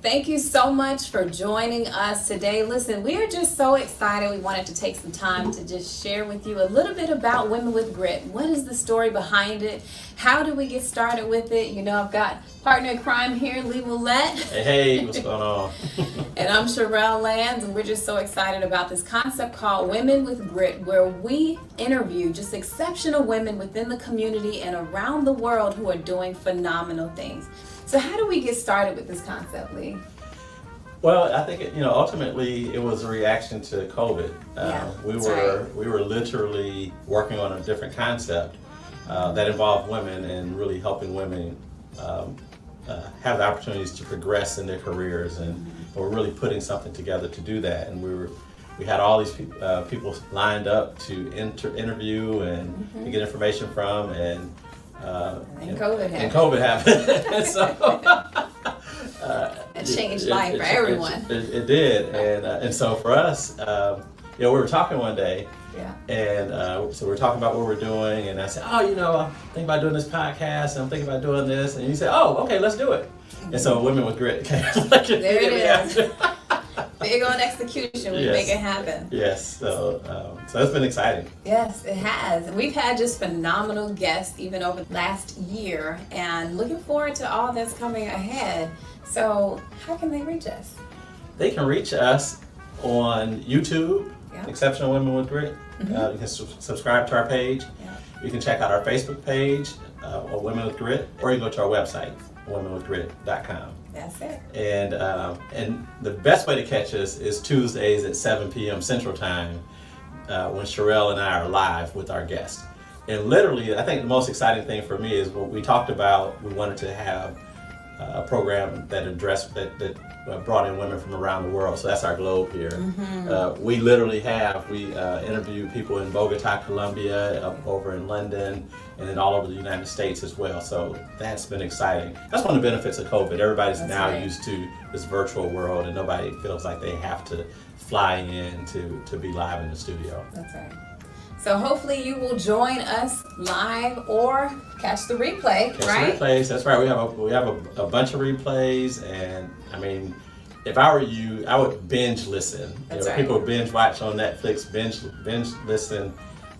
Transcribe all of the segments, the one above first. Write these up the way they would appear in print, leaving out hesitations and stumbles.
Thank you so much for joining us today. Listen, we are just so excited. We wanted to take some time to just share with you a little bit about Women with Grit. What is the story behind it? How do we get started with it? You know, I've got partner in crime here, Lee Willette. Hey, what's going on? And I'm Sherelle Lands, and we're just so excited about this concept called Women with Grit, where we interview just exceptional women within the community and around the world who are doing phenomenal things. So how do we get started with this concept, Lee? Well, I think ultimately it was a reaction to COVID. We were literally working on a different concept that involved women and really helping women have the opportunities to progress in their careers, and we're really putting something together to do that. And we had all these people lined up to interview and to get information from, and COVID happened. So it changed life for everyone. It did, and so for us, we were talking one day, and so we were talking about what we're doing, and I said, I'm thinking about doing this podcast, and I'm thinking about doing this, and you said, okay, let's do it. And so Women with Grit came. There it is. Big on execution, we make it happen. Yes, so it's been exciting. Yes, it has. And we've had just phenomenal guests even over the last year, and looking forward to all that's coming ahead. So how can they reach us? They can reach us on YouTube, Exceptional Women with Grit. You can subscribe to our page. You can check out our Facebook page, Women with Grit, or you can go to our website, womenwithgrit.com. That's it. And the best way to catch us is Tuesdays at 7 p.m. Central Time, when Sherelle and I are live with our guests. And literally, I think the most exciting thing for me is what we talked about. We wanted to have a program that addressed that brought in women from around the world. So that's our globe here. We literally interviewed people in Bogota, Colombia, over in London, and then all over the United States as well. So that's been exciting. That's one of the benefits of COVID. Everybody's used to this virtual world, and nobody feels like they have to fly in to be live in the studio. That's right. So hopefully you will join us live or catch the replay, right? The replays, that's right. We have a bunch of replays, and I mean, if I were you, I would binge listen. People binge watch on Netflix, binge listen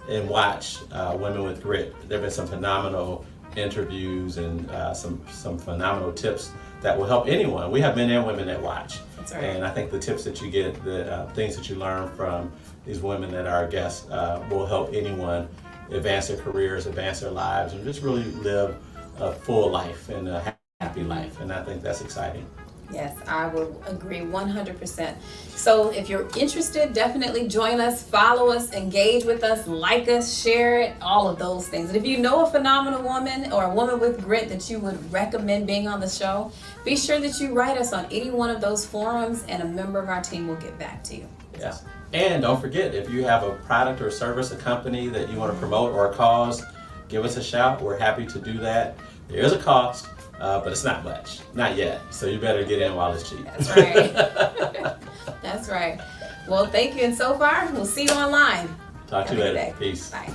and watch Women with Grit. There've been some phenomenal interviews and some phenomenal tips that will help anyone. We have men and women that watch. That's right. And I think the tips that you get, the things that you learn from these women that are our guests will help anyone advance their careers, advance their lives, and just really live a full life and a happy life. And I think that's exciting. Yes, I will agree 100%. So if you're interested, definitely join us, follow us, engage with us, like us, share it, all of those things. And if you know a phenomenal woman or a woman with grit that you would recommend being on the show, be sure that you write us on any one of those forums, and a member of our team will get back to you. Yes. And don't forget, if you have a product or service, a company that you want to promote or a cause, give us a shout. We're happy to do that. There is a cost. But it's not much, not yet. So you better get in while it's cheap. That's right. That's right. Well, thank you. And so far, we'll see you online. Talk to you later. Peace. Bye.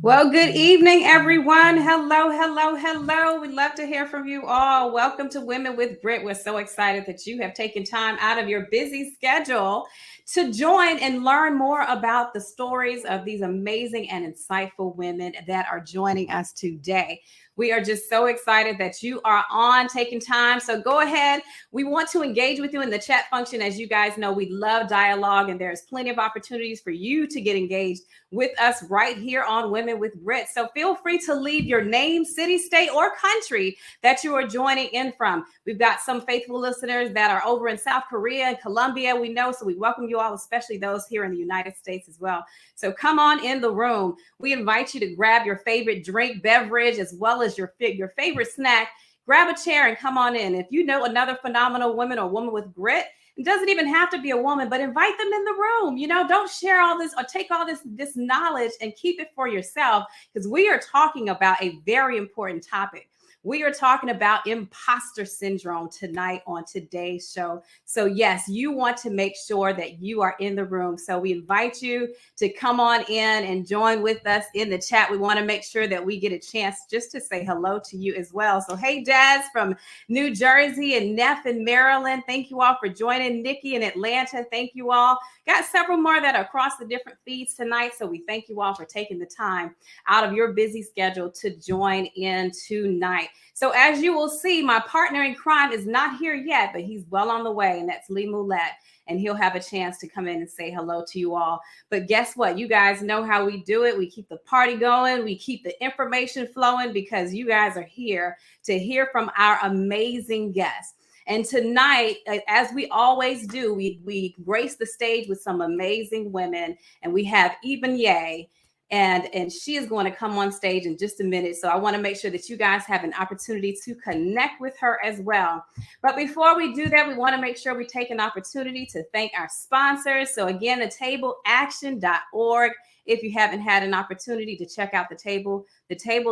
Well, good evening, everyone. Hello, hello, hello. We'd love to hear from you all. Welcome to Women with Grit. We're so excited that you have taken time out of your busy schedule to join and learn more about the stories of these amazing and insightful women that are joining us today. We are just so excited that you are on, taking time. So go ahead. We want to engage with you in the chat function. As you guys know, we love dialogue, and there's plenty of opportunities for you to get engaged with us right here on Women with Grit. So feel free to leave your name, city, state, or country that you are joining in from. We've got some faithful listeners that are over in South Korea and Colombia, we know. So we welcome you all, especially those here in the United States as well. So come on in the room. We invite you to grab your favorite drink, beverage, as well as your favorite snack. Grab a chair and come on in. If you know another phenomenal woman or woman with grit, it doesn't even have to be a woman, but invite them in the room. Don't share all this or take all this knowledge and keep it for yourself, because we are talking about a very important topic. We are talking about imposter syndrome tonight on today's show. So yes, you want to make sure that you are in the room. So we invite you to come on in and join with us in the chat. We want to make sure that we get a chance just to say hello to you as well. So hey, Jazz from New Jersey and Neff in Maryland, thank you all for joining. Nikki in Atlanta, thank you all. Got several more that are across the different feeds tonight. So we thank you all for taking the time out of your busy schedule to join in tonight. So as you will see, my partner in crime is not here yet, but he's well on the way, and that's Lee Moulette. And he'll have a chance to come in and say hello to you all. But guess what? You guys know how we do it. We keep the party going. We keep the information flowing because you guys are here to hear from our amazing guests. And tonight, as we always do, we grace the stage with some amazing women. And we have Ebonei, and she is going to come on stage in just a minute. So I want to make sure that you guys have an opportunity to connect with her as well. But before we do that, we want to make sure we take an opportunity to thank our sponsors. So again, thetableaction.org. If you haven't had an opportunity to check out the table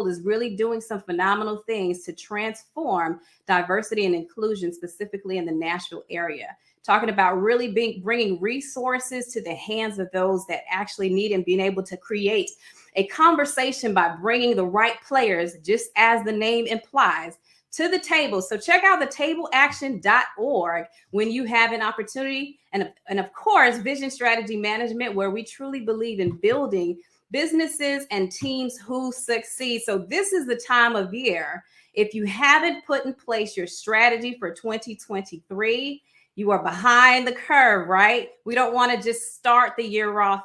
is really doing some phenomenal things to transform diversity and inclusion, specifically in the Nashville area. Talking about really bringing resources to the hands of those that actually need, and being able to create a conversation by bringing the right players, just as the name implies, to the table. So check out thetableaction.org when you have an opportunity. And of course, Vision Strategy Management, where we truly believe in building businesses and teams who succeed. So this is the time of year. If you haven't put in place your strategy for 2023, you are behind the curve, right? We don't want to just start the year off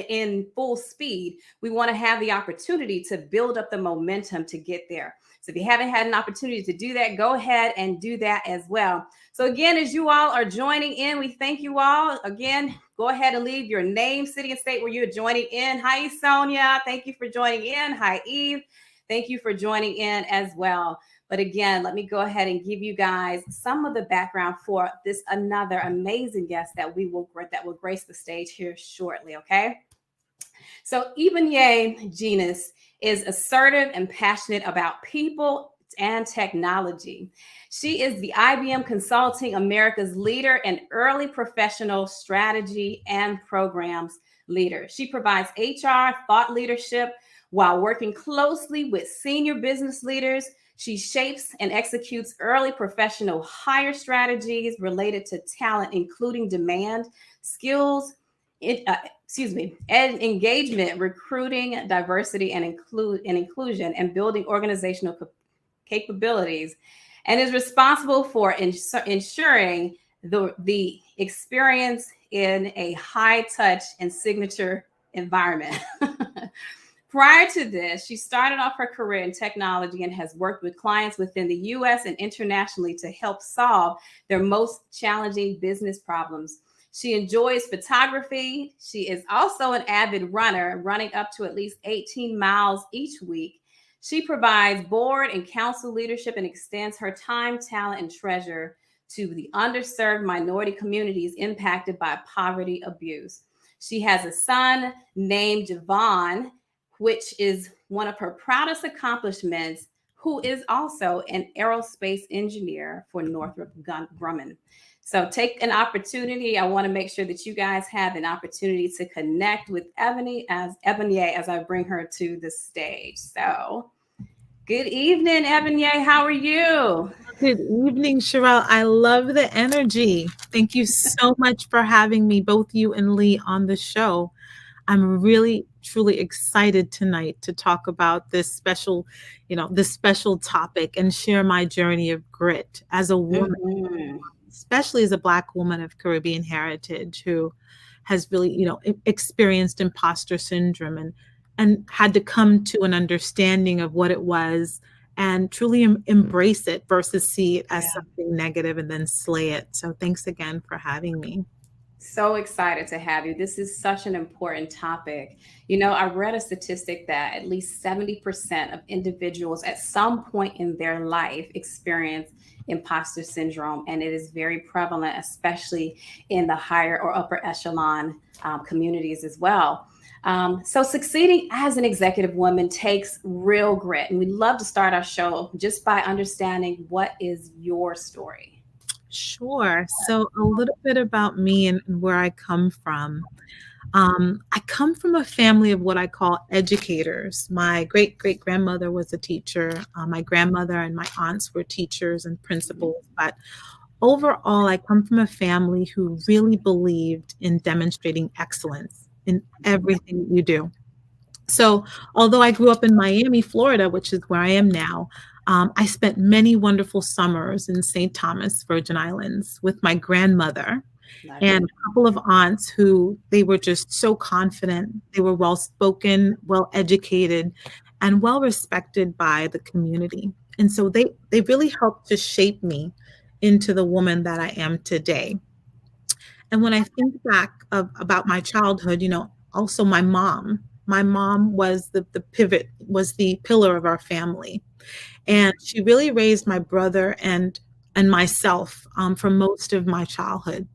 in full speed. We want to have the opportunity to build up the momentum to get there. So if you haven't had an opportunity to do that, go ahead and do that as well. So again, as you all are joining in, we thank you all. Again, go ahead and leave your name, city, and state where you're joining in. Hi, Sonia. Thank you for joining in. Hi, Eve. Thank you for joining in as well. But again, let me go ahead and give you guys some of the background for this another amazing guest that will grace the stage here shortly, okay? So Ebonei Genus is assertive and passionate about people and technology. She is the IBM Consulting America's leader in early professional strategy and programs leader. She provides HR thought leadership while working closely with senior business leaders. She shapes and executes early professional hire strategies related to talent, including demand, skills, and engagement, recruiting, diversity, and inclusion, and building organizational capabilities, and is responsible for ensuring the experience in a high-touch and signature environment. Prior to this, she started off her career in technology and has worked with clients within the U.S. and internationally to help solve their most challenging business problems. She enjoys photography. She is also an avid runner, running up to at least 18 miles each week. She provides board and council leadership and extends her time, talent, and treasure to the underserved minority communities impacted by poverty abuse. She has a son named Javon, which is one of her proudest accomplishments, who is also an aerospace engineer for Northrop Grumman. So take an opportunity. I want to make sure that you guys have an opportunity to connect with Ebonei as I bring her to the stage. So good evening, Ebonei. How are you? Good evening, Sherelle. I love the energy. Thank you so much for having me, both you and Lee, on the show. I'm really, truly excited tonight to talk about this special topic and share my journey of grit as a woman, especially as a Black woman of Caribbean heritage who has really, experienced imposter syndrome and had to come to an understanding of what it was and truly embrace it versus see it as something negative and then slay it. So thanks again for having me. So excited to have you. This is such an important topic. I read a statistic that at least 70% of individuals at some point in their life experience imposter syndrome, and it is very prevalent, especially in the higher or upper echelon communities as well. So succeeding as an executive woman takes real grit, and we love to start our show just by understanding what is your story. Sure. So a little bit about me and where I come from. I come from a family of what I call educators. My great great grandmother was a teacher. My grandmother and my aunts were teachers and principals. But overall, I come from a family who really believed in demonstrating excellence in everything you do. So, although I grew up in Miami, Florida, which is where I am now, I spent many wonderful summers in St. Thomas, Virgin Islands, with my grandmother Love it. and a couple of aunts who they were just so confident. They were well spoken, well educated, and well respected by the community. And so they really helped to shape me into the woman that I am today. And when I think back about my childhood, also my mom was the pivot, was the pillar of our family. And she really raised my brother and myself for most of my childhood.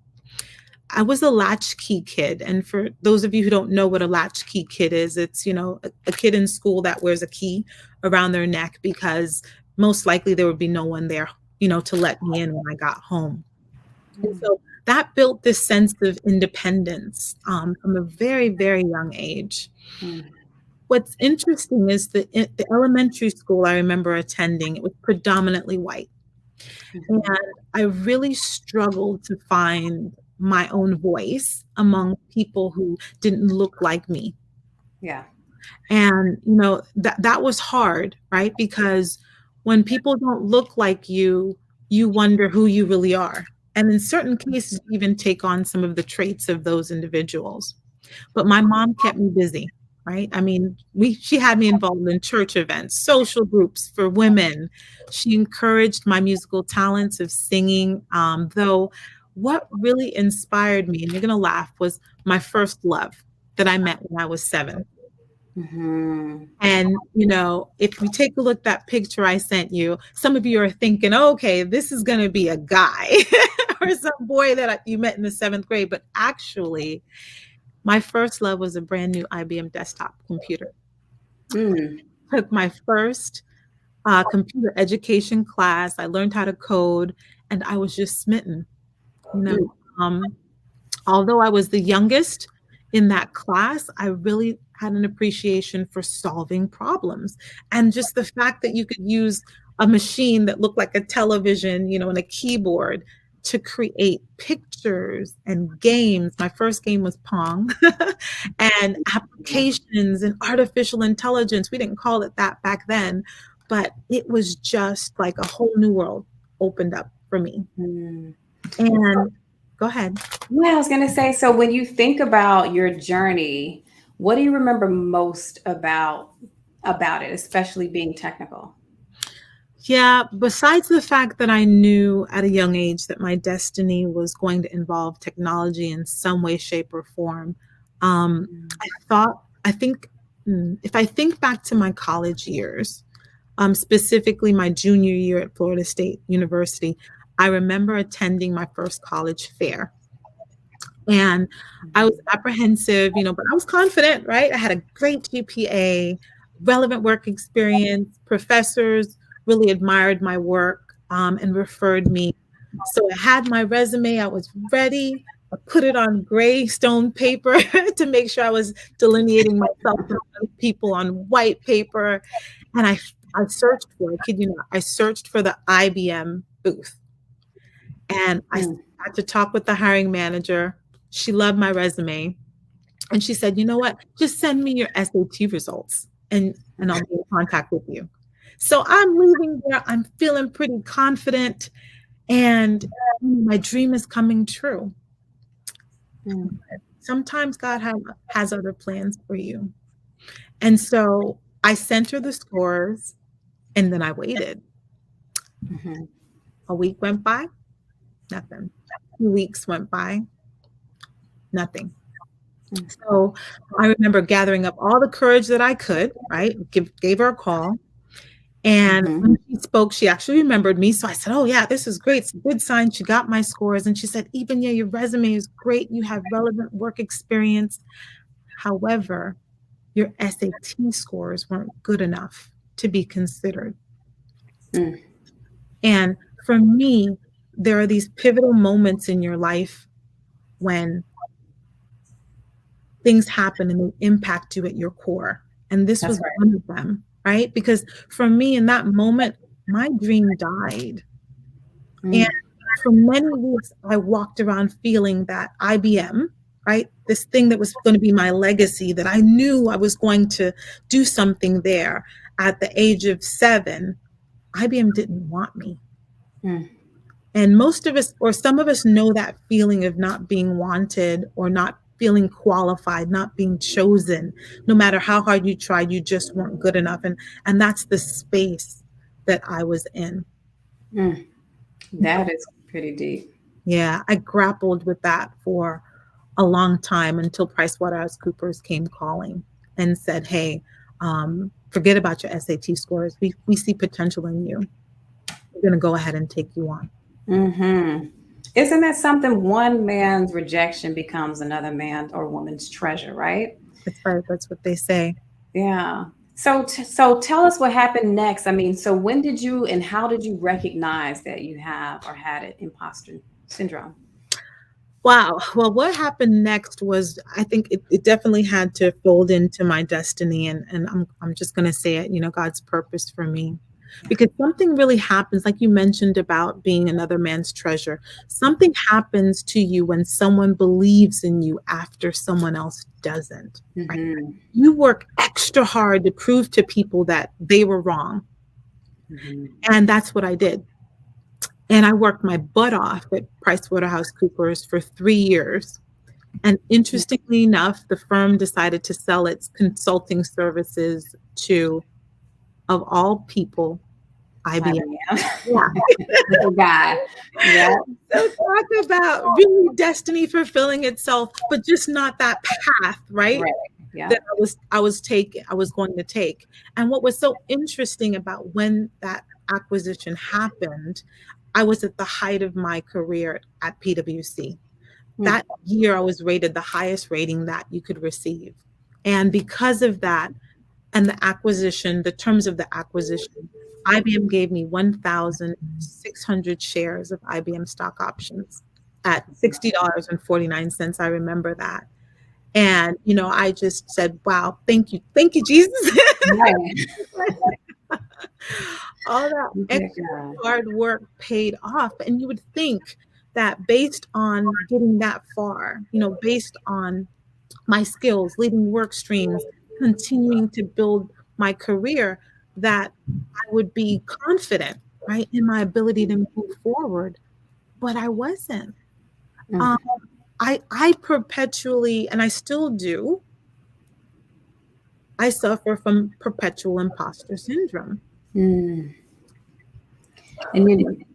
I was a latchkey kid. And for those of you who don't know what a latchkey kid is, it's, a kid in school that wears a key around their neck because most likely there would be no one there, to let me in when I got home. And so that built this sense of independence from a very, very young age. Mm. What's interesting is that the elementary school I remember attending, it was predominantly white. And I really struggled to find my own voice among people who didn't look like me. Yeah. And, that was hard, right? Because when people don't look like you wonder who you really are. And in certain cases, you even take on some of the traits of those individuals. But my mom kept me busy, right? I mean, she had me involved in church events, social groups for women. She encouraged my musical talents of singing, though what really inspired me, and you're going to laugh, was my first love that I met when I was 7. Mm-hmm. And, if we take a look at that picture I sent you, some of you are thinking, okay, this is going to be a guy or some boy that you met in the 7th grade. But actually, my first love was a brand new IBM desktop computer. Mm. Took my first computer education class. I learned how to code, and I was just smitten. Although I was the youngest in that class, I really had an appreciation for solving problems. And just the fact that you could use a machine that looked like a television, and a keyboard to create pictures and games. My first game was Pong and applications and artificial intelligence. We didn't call it that back then, but it was just like a whole new world opened up for me. Mm. And go ahead. Yeah, I was going to say, so when you think about your journey, what do you remember most about it, especially being technical? Yeah, besides the fact that I knew at a young age that my destiny was going to involve technology in some way, shape, or form, I think if I think back to my college years, specifically my junior year at Florida State University, I remember attending my first college fair. And I was apprehensive, but I was confident, right? I had a great GPA, relevant work experience. Professors really admired my work and referred me. So I had my resume. I was ready. I put it on gray stone paper to make sure I was delineating myself from other people on white paper. And I searched for, I kid you not, I searched for the IBM booth. And I had to talk with the hiring manager. She loved my resume. And she said, you know what, just send me your SAT results and I'll be in contact with you. So I'm leaving there. I'm feeling pretty confident. And my dream is coming true. Sometimes God has other plans for you. And so I sent her the scores and then I waited. Mm-hmm. A week went by, nothing. 2 weeks went by, nothing. So I remember gathering up all the courage that I could, right? Gave her a call. And when she spoke, she actually remembered me. So I said, oh, yeah, this is great. It's a good sign. She got my scores. And she said, Ebonei, your resume is great. You have relevant work experience. However, your SAT scores weren't good enough to be considered. Mm. And for me, there are these pivotal moments in your life when things happen and they impact you at your core. And this That's was right. one of them, right? Because for me, in that moment, my dream died. And Mm. for many weeks, I walked around feeling that IBM, right? This thing that was going to be my legacy, that I knew I was going to do something there at the age of 7, IBM didn't want me. Mm. And most of us, or some of us, know that feeling of not being wanted or not feeling qualified, not being chosen. No matter how hard you tried, you just weren't good enough. And that's the space that I was in. Mm. That is pretty deep. Yeah, I grappled with that for a long time until PricewaterhouseCoopers came calling and said, hey, forget about your SAT scores. We see potential in you. We're going to go ahead and take you on. Mm-hmm. Isn't that something? One man's rejection becomes another man's or woman's treasure, right? That's right. That's what they say. Yeah. So tell us what happened next. I mean, so when did you and how did you recognize that you have or had it imposter syndrome? Wow. Well, what happened next was, I think it definitely had to fold into my destiny. And I'm just going to say it, God's purpose for me. Yeah. Because something really happens, like you mentioned about being another man's treasure. Something happens to you when someone believes in you after someone else doesn't. Right? Mm-hmm. You work extra hard to prove to people that they were wrong. Mm-hmm. And that's what I did. And I worked my butt off at PricewaterhouseCoopers for 3 years. And interestingly enough, the firm decided to sell its consulting services to, of all people, IBM. Yeah. Little guy. Yeah. So talk about really destiny fulfilling itself, but just not that path, right? Right. Yeah. That I was going to take. And what was so interesting about when that acquisition happened, I was at the height of my career at PwC. Mm. That year, I was rated the highest rating that you could receive. And because of that, and the acquisition, the terms of the acquisition, IBM gave me 1,600 shares of IBM stock options at $60.49. I remember that. And, I just said, wow, thank you. Thank you, Jesus. Right. All that extra Yeah. hard work paid off. And you would think that based on getting that far, based on my skills, leading work streams, continuing to build my career, that I would be confident, right, in my ability to move forward. But I wasn't. Mm. Um, I perpetually, and I still do, I suffer from perpetual imposter syndrome. Mm. And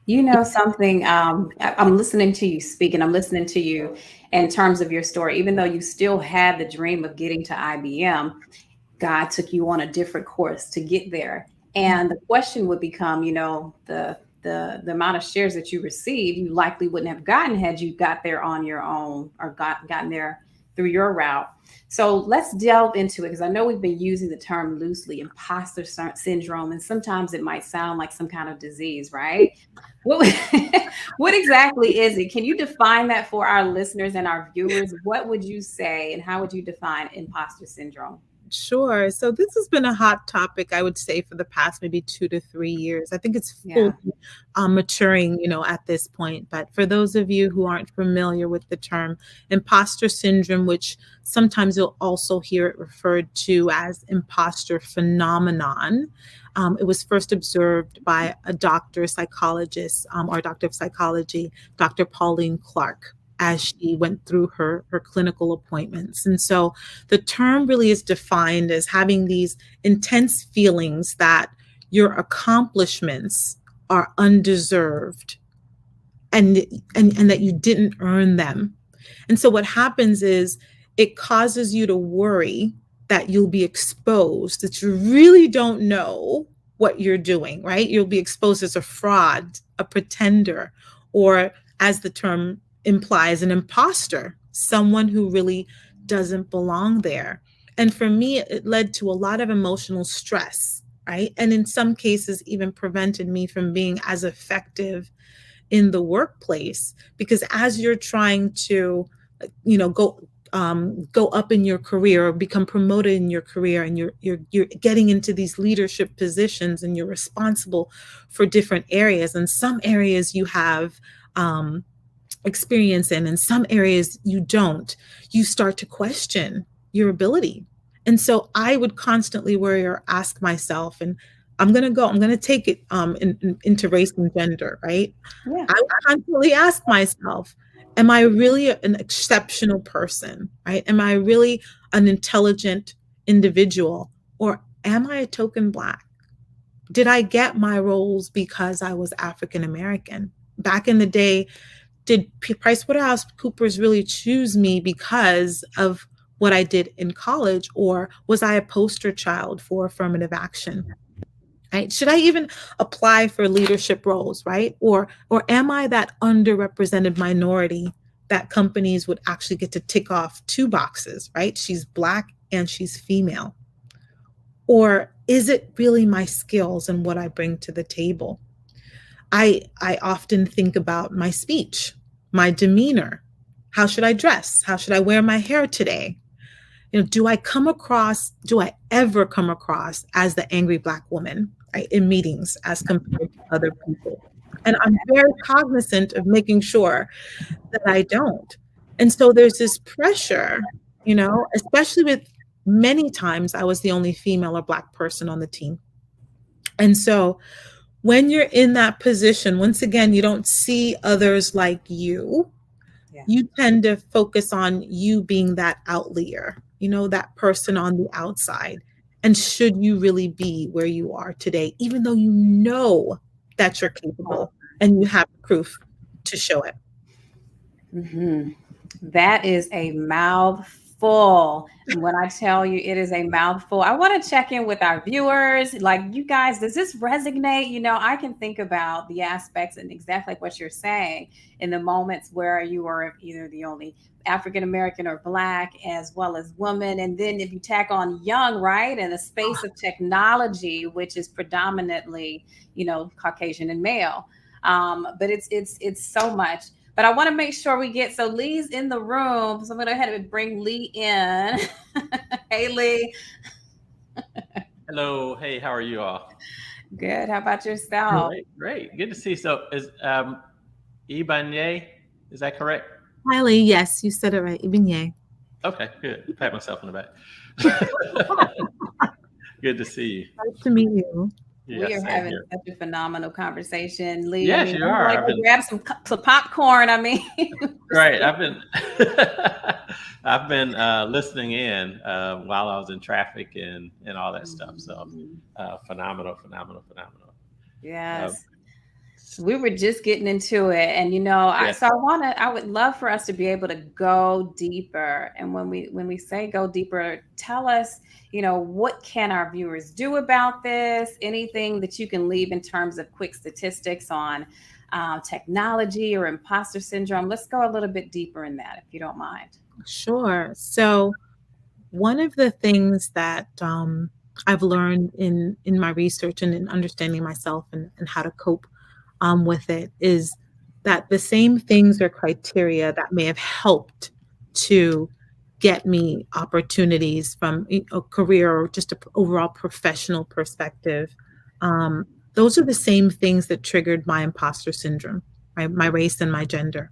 you know something, I'm listening to you speak and I'm listening to you in terms of your story, even though you still had the dream of getting to IBM, God took you on a different course to get there. And the question would become, the amount of shares that you received, you likely wouldn't have gotten had you got there on your own or gotten there through your route. So let's delve into it because I know we've been using the term loosely, imposter syndrome, and sometimes it might sound like some kind of disease, right? What, what exactly is it? Can you define that for our listeners and our viewers? What would you say and how would you define imposter syndrome? Sure. So this has been a hot topic, I would say, for the past maybe 2 to 3 years. I think it's Yeah. fully maturing, at this point. But for those of you who aren't familiar with the term imposter syndrome, which sometimes you'll also hear it referred to as imposter phenomenon, it was first observed by a doctor, psychologist, or doctor of psychology, Dr. Pauline Clark, as she went through her clinical appointments. And so the term really is defined as having these intense feelings that your accomplishments are undeserved and that you didn't earn them. And so what happens is it causes you to worry that you'll be exposed, that you really don't know what you're doing, right? You'll be exposed as a fraud, a pretender, or as the term implies, an imposter. someone who really doesn't belong there. And for me, it led to a lot of emotional stress, right? And in some cases, even prevented me from being as effective in the workplace, because as you're trying to, go up in your career or become promoted in your career, and you're getting into these leadership positions, and you're responsible for different areas, and some areas you have experience in, and some areas you don't, you start to question your ability. And so I would constantly worry or ask myself, and I'm going to take it into race and gender, right? Yeah. I would constantly ask myself, am I really an exceptional person, right? Am I really an intelligent individual, or am I a token Black? Did I get my roles because I was African American? Back in the day, did PricewaterhouseCoopers really choose me because of what I did in college, or was I a poster child for affirmative action? Right? Should I even apply for leadership roles, right? Or am I that underrepresented minority that companies would actually get to tick off two boxes, right? She's Black and she's female. Or is it really my skills and what I bring to the table? I often think about my speech, my demeanor. How should I dress? How should I wear my hair today? Do I ever come across as the angry Black woman, right, in meetings as compared to other people? And I'm very cognizant of making sure that I don't. And so there's this pressure, especially with, many times I was the only female or Black person on the team. And so when you're in that position, once again, you don't see others like you. Yeah. You tend to focus on you being that outlier, that person on the outside. And should you really be where you are today, even though you know that you're capable and you have proof to show it? Mm-hmm. That is a mouthful. And when I tell you it is a mouthful, I want to check in with our viewers. Like, you guys, does this resonate? I can think about the aspects and exactly like what you're saying in the moments where you are either the only African American or Black, as well as woman. And then if you tack on young, right, in the space of technology, which is predominantly, Caucasian and male. But it's so much. But I want to make sure we get, so Lee's in the room. So I'm going to go ahead and bring Lee in. Hey, Lee. Hello. Hey, how are you all? Good. How about yourself? Great. Good to see you. So is Ebonei, is that correct? Hi, Lee. Yes, you said it right. Ebonei. Okay, good. Pat myself on the back. Good to see you. Nice to meet you. Yes, we are having here. such a phenomenal conversation, Lee. Yes, you are. Like grab some popcorn. Right. I've been listening in while I was in traffic and all that stuff. So phenomenal. Yes. We were just getting into it, and I would love for us to be able to go deeper. And when we say go deeper, tell us, what can our viewers do about this? Anything that you can leave in terms of quick statistics on technology or imposter syndrome. Let's go a little bit deeper in that, if you don't mind. Sure. So one of the things that I've learned in my research and in understanding myself and how to cope with it is that the same things or criteria that may have helped to get me opportunities from a career or just an overall professional perspective, those are the same things that triggered my imposter syndrome, right? My race and my gender.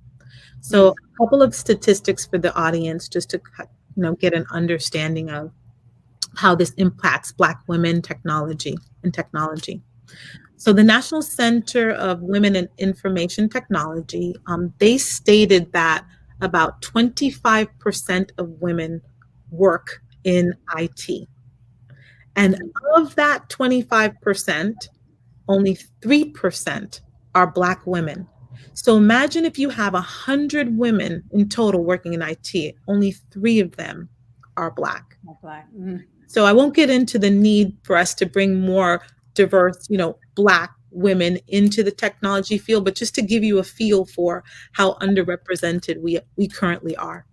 So a couple of statistics for the audience, just to get an understanding of how this impacts Black women and technology. So the National Center of Women in Information Technology, they stated that about 25% of women work in IT. And of that 25%, only 3% are Black women. So imagine if you have 100 women in total working in IT, only 3 of them are Black. Mm-hmm. So I won't get into the need for us to bring more diverse, Black women into the technology field, but just to give you a feel for how underrepresented we currently are.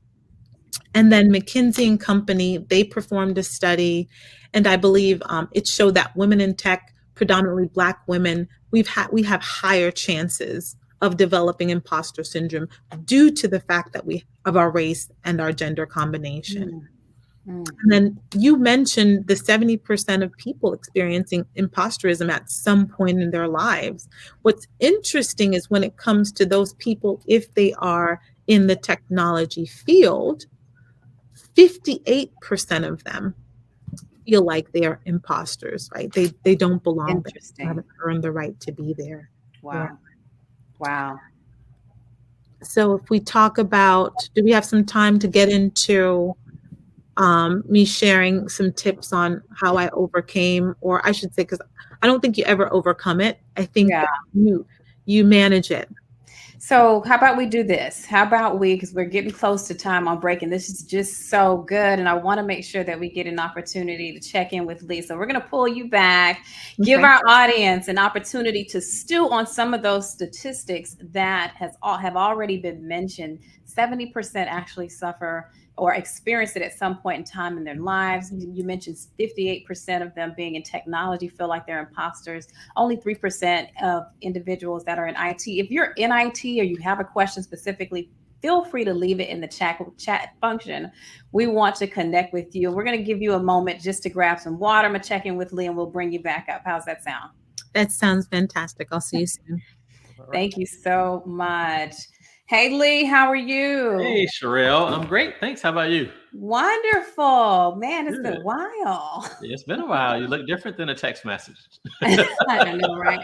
And then McKinsey and Company, they performed a study, and I believe it showed that women in tech, predominantly Black women, we have higher chances of developing imposter syndrome due to the fact that we of our race and our gender combination. Mm, mm. And then you mentioned the 70% of people experiencing imposterism at some point in their lives. What's interesting is when it comes to those people, if they are in the technology field, 58% of them feel like they are imposters, right? They don't belong there, Interesting. haven't earned the right to be there. Yeah. Wow. Wow. So if we talk about, do we have some time to get into me sharing some tips on how I overcame, or I should say, because I don't think you ever overcome it. I think Yeah. that you manage it. So how about we do this? How about because we're getting close to time on break, and this is just so good. And I want to make sure that we get an opportunity to check in with Lee. So we're going to pull you back, give Okay. our audience an opportunity to stew on some of those statistics that have already been mentioned. 70% actually suffer or experience it at some point in time in their lives. You mentioned 58% of them being in technology feel like they're imposters. Only 3% of individuals that are in IT. If you're in IT or you have a question specifically, feel free to leave it in the chat function. We want to connect with you. We're going to give you a moment just to grab some water. I'm going to check in with Lee and we'll bring you back up. How's that sound? That sounds fantastic. I'll see you soon. All right. Thank you so much. Hey, Lee, how are you? Hey, Sherelle. I'm great. Thanks. How about you? Wonderful. Man, it's been Good. a while. Yeah, it's been a while. You look different than a text message. I know, right?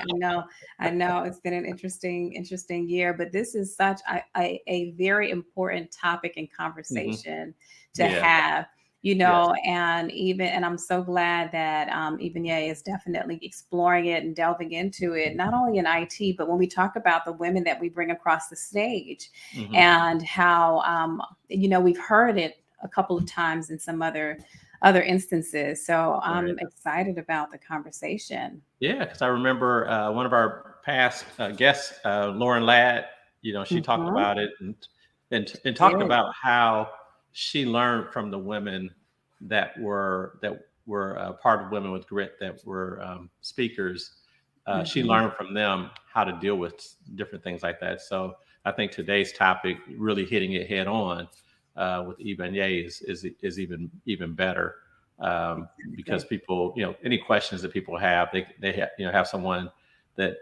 I know. It's been an interesting year, but this is such a very important topic and conversation to Yeah. have, Yes. and I'm so glad that Ebonei is definitely exploring it and delving into it, not only in IT, but when we talk about the women that we bring across the stage Mhm. and how, we've heard it a couple of times in some other instances. So I'm Right. excited about the conversation. Yeah, because I remember one of our past guests, Lauren Ladd. She talked Mhm. about it and talked Did. about how she learned from the women that were part of Women with Grit, that were speakers. She Mhm. learned from them how to deal with different things like that. So I think today's topic, really hitting it head on with Ebonei, is even better, because people, any questions that people have, they have someone that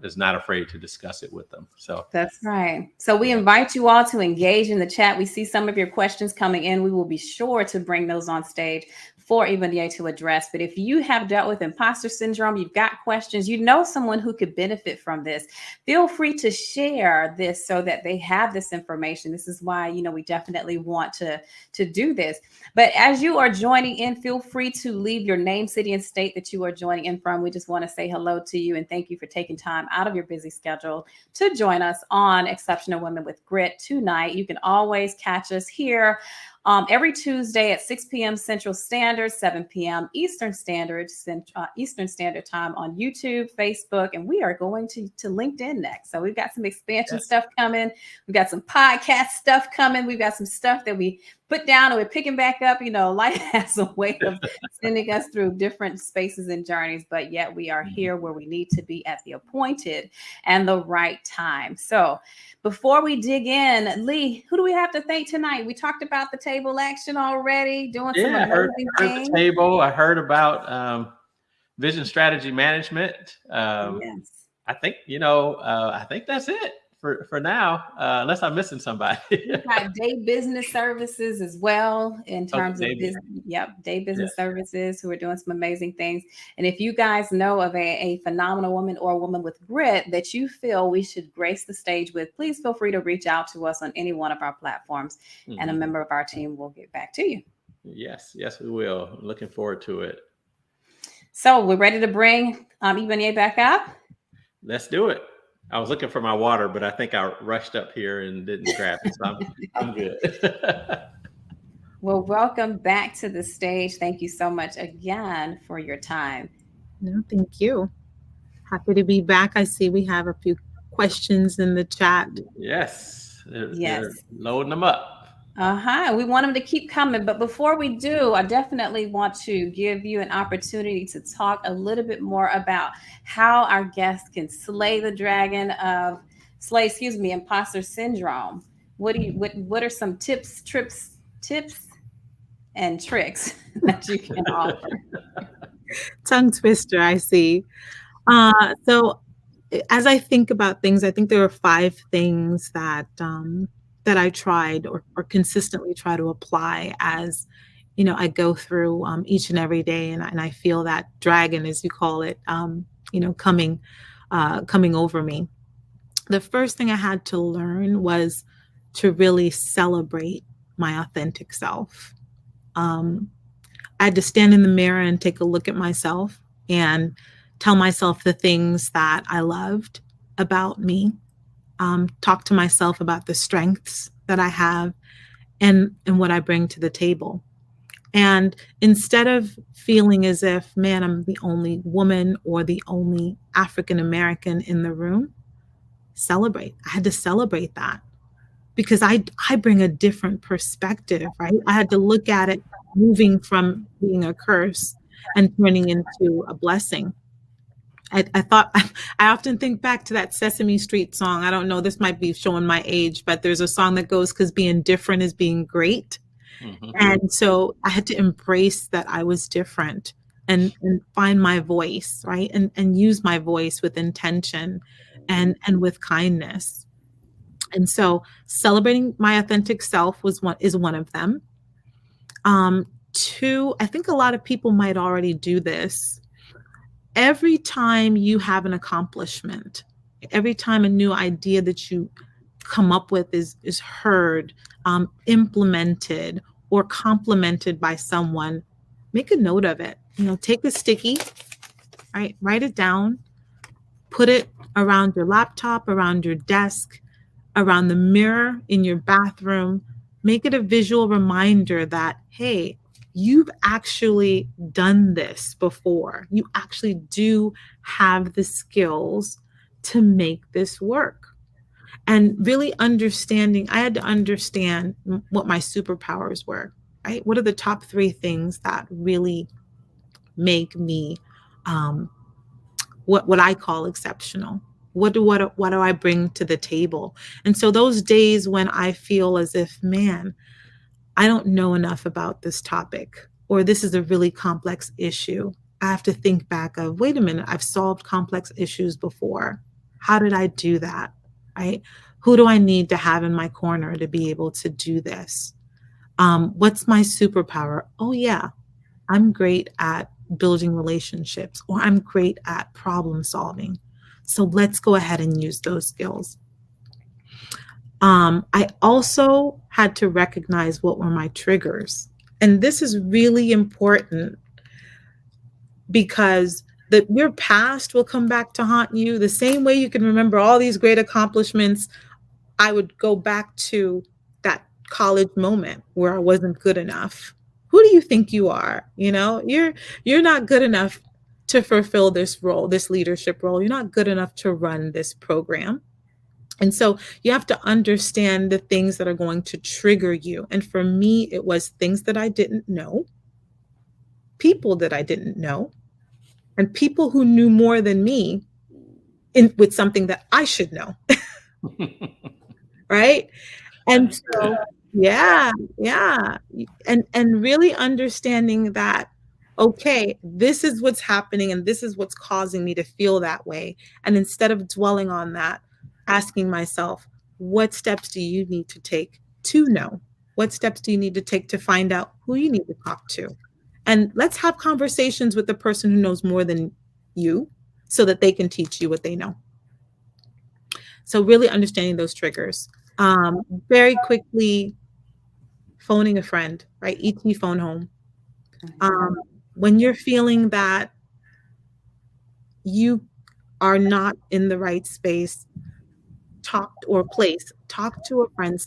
is not afraid to discuss it with them. So That's right. So we yeah. invite you all to engage in the chat. We see some of your questions coming in. We will be sure to bring those on stage for Ebonei to address. But if you have dealt with imposter syndrome, you've got questions, you know someone who could benefit from this, feel free to share this so that they have this information. This is why, we definitely want to do this. But as you are joining in, feel free to leave your name, city, and state that you are joining in from. We just want to say hello to you and thank you for taking time out of your busy schedule to join us on Exceptional Women with Grit tonight. You can always catch us here every Tuesday at 6 p.m. Central Standard, 7 p.m. Eastern Standard Time on YouTube, Facebook, and we are going to LinkedIn next. So we've got some expansion Yes. stuff coming. We've got some podcast stuff coming. We've got some stuff that we put down and we're picking back up. Life has a way of sending us through different spaces and journeys, but yet we are here where we need to be at the appointed and the right time. So before we dig in, Lee, who do we have to thank tonight? We talked about the table action already, doing some Yeah, I heard amazing the things. table. I heard about vision strategy management. Yes. I think that's it for now, unless I'm missing somebody. We've got day business services as well in terms of David. business. Yep, day business Yes. services who are doing some amazing things. And if you guys know of a phenomenal woman or a woman with grit that you feel we should grace the stage with, please feel free to reach out to us on any one of our platforms, and a Mhm. member of our team will get back to you. Yes, we will. I'm looking forward to it. So we're ready to bring Ebonei back up. Let's do it. I was looking for my water, but I think I rushed up here and didn't grab it, so I'm good. Well, welcome back to the stage. Thank you so much again for your time. No, thank you. Happy to be back. I see we have a few questions in the chat. Yes, they're Yes. loading them up. We want them to keep coming. But before we do, I definitely want to give you an opportunity to talk a little bit more about how our guests can slay the dragon of imposter syndrome. What are some tips and tricks that you can offer? Tongue twister, I see. So as I think about things, I think there are 5 things that I tried or consistently try to apply as, I go through each and every day, and I feel that dragon, as you call it, coming over me. The first thing I had to learn was to really celebrate my authentic self. Um, I had to stand in the mirror and take a look at myself and tell myself the things that I loved about me, talk to myself about the strengths that I have and what I bring to the table. And instead of feeling as if, man, I'm the only woman or the only African American in the room, celebrate. I had to celebrate that because I bring a different perspective, right? I had to look at it moving from being a curse and turning into a blessing. I thought I often think back to that Sesame Street song. I don't know, this might be showing my age, but there's a song that goes, because being different is being great. Mhm. And so I had to embrace that I was different and find my voice, right? And use my voice with intention and with kindness. And so celebrating my authentic self is one of them. 2, I think a lot of people might already do this. Every time you have an accomplishment, every time a new idea that you come up with is heard, implemented, or complimented by someone, make a note of it. Take a sticky, right? Write it down, put it around your laptop, around your desk, around the mirror in your bathroom. Make it a visual reminder that, hey, you've actually done this before. You actually do have the skills to make this work. And really I had to understand what my superpowers were, right? What are the top 3 things that really make me what I call exceptional? What do I bring to the table? And so those days when I feel as if, man, I don't know enough about this topic, or this is a really complex issue, I have to think back of, wait a minute, I've solved complex issues before. How did I do that? Right? Who do I need to have in my corner to be able to do this? What's my superpower? Oh, yeah, I'm great at building relationships, or I'm great at problem solving. So let's go ahead and use those skills. I also had to recognize what were my triggers. And this is really important because your past will come back to haunt you. The same way you can remember all these great accomplishments, I would go back to that college moment where I wasn't good enough. Who do you think you are? You're not good enough to fulfill this role, this leadership role. You're not good enough to run this program. And so you have to understand the things that are going to trigger you. And for me, it was things that I didn't know, people that I didn't know, and people who knew more than me with something that I should know. Right? And so, yeah. And really understanding that, okay, this is what's happening and this is what's causing me to feel that way. And instead of dwelling on that, asking myself, what steps do you need to take to know? What steps do you need to take to find out who you need to talk to? And let's have conversations with the person who knows more than you so that they can teach you what they know. So really understanding those triggers. Very quickly, phoning a friend, right? ET phone home. When you're feeling that you are not in the right space, talk to a friend,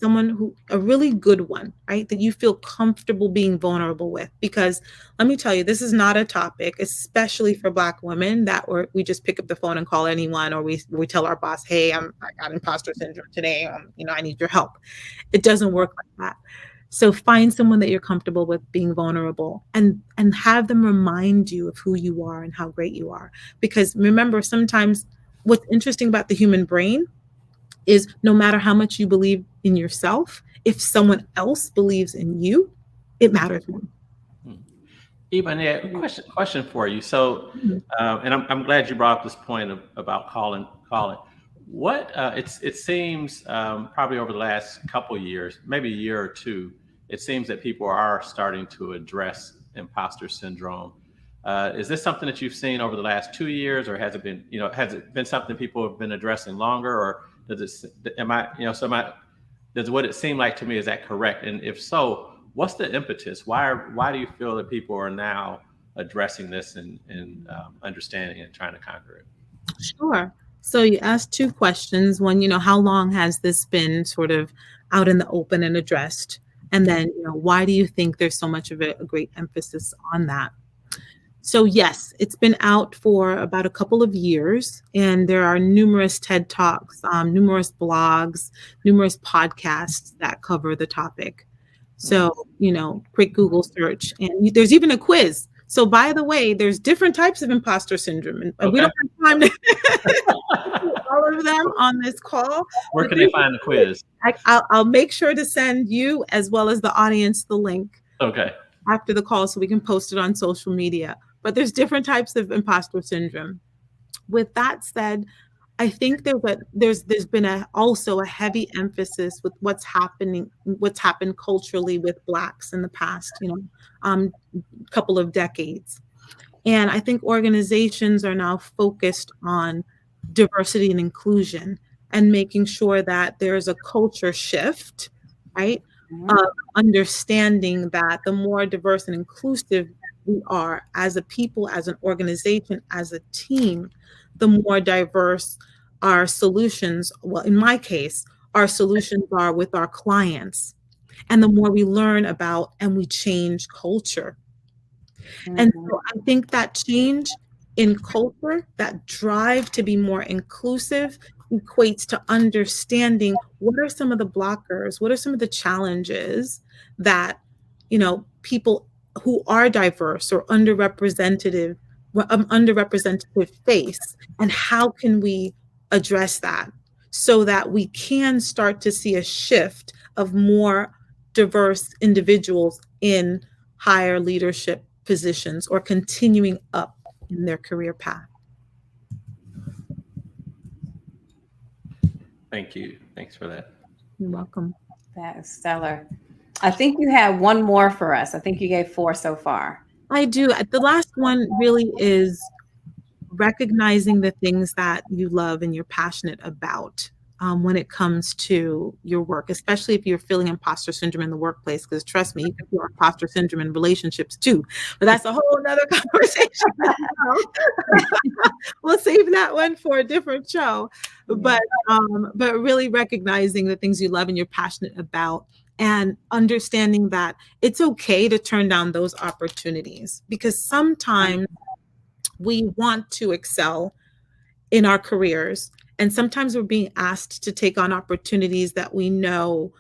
a really good one, right? That you feel comfortable being vulnerable with. Because let me tell you, this is not a topic, especially for Black women, that we just pick up the phone and call anyone, or we tell our boss, hey, I got imposter syndrome today. I need your help. It doesn't work like that. So find someone that you're comfortable with being vulnerable, and have them remind you of who you are and how great you are. Because remember, sometimes what's interesting about the human brain is no matter how much you believe in yourself, if someone else believes in you, it matters more. Ebonei, question for you. So, and I'm glad you brought up this point about calling. What it seems probably over the last couple of years, maybe a year or two, it seems that people are starting to address imposter syndrome. Is this something that you've seen over the last 2 years, or has it been, has it been something people have been addressing longer, or does it, does what it seem like to me, is that correct? And if so, what's the impetus? Why do you feel that people are now addressing this and understanding and trying to conquer it? Sure. So you asked two questions. One, how long has this been sort of out in the open and addressed? And then, why do you think there's so much of a great emphasis on that? So yes, it's been out for about a couple of years, and there are numerous TED Talks, numerous blogs, numerous podcasts that cover the topic. So, quick Google search, and there's even a quiz. So by the way, there's different types of imposter syndrome, and we don't have time to do all of them on this call. Where can they find the quiz? I'll make sure to send you as well as the audience the link. Okay. After the call, so we can post it on social media. But there's different types of imposter syndrome. With that said, I think there's been also a heavy emphasis with what's happened culturally with Blacks in the past, couple of decades. And I think organizations are now focused on diversity and inclusion and making sure that there's a culture shift, right? Of understanding that the more diverse and inclusive we are as a people, as an organization, as a team, the more diverse our solutions, well, in my case, our solutions are with our clients. And the more we learn about and we change culture. And so I think that change in culture, that drive to be more inclusive, equates to understanding what are some of the blockers, what are some of the challenges that, people who are diverse or underrepresented face, and how can we address that so that we can start to see a shift of more diverse individuals in higher leadership positions or continuing up in their career path. Thank you. Thanks for that. You're welcome. That is stellar. I think you have one more for us. I think you gave 4 so far. I do. The last one really is recognizing the things that you love and you're passionate about when it comes to your work, especially if you're feeling imposter syndrome in the workplace, because trust me, you can feel imposter syndrome in relationships too, but that's a whole nother conversation. We'll save that one for a different show. But really recognizing the things you love and you're passionate about, and understanding that it's okay to turn down those opportunities, because sometimes we want to excel in our careers, and sometimes we're being asked to take on opportunities that we know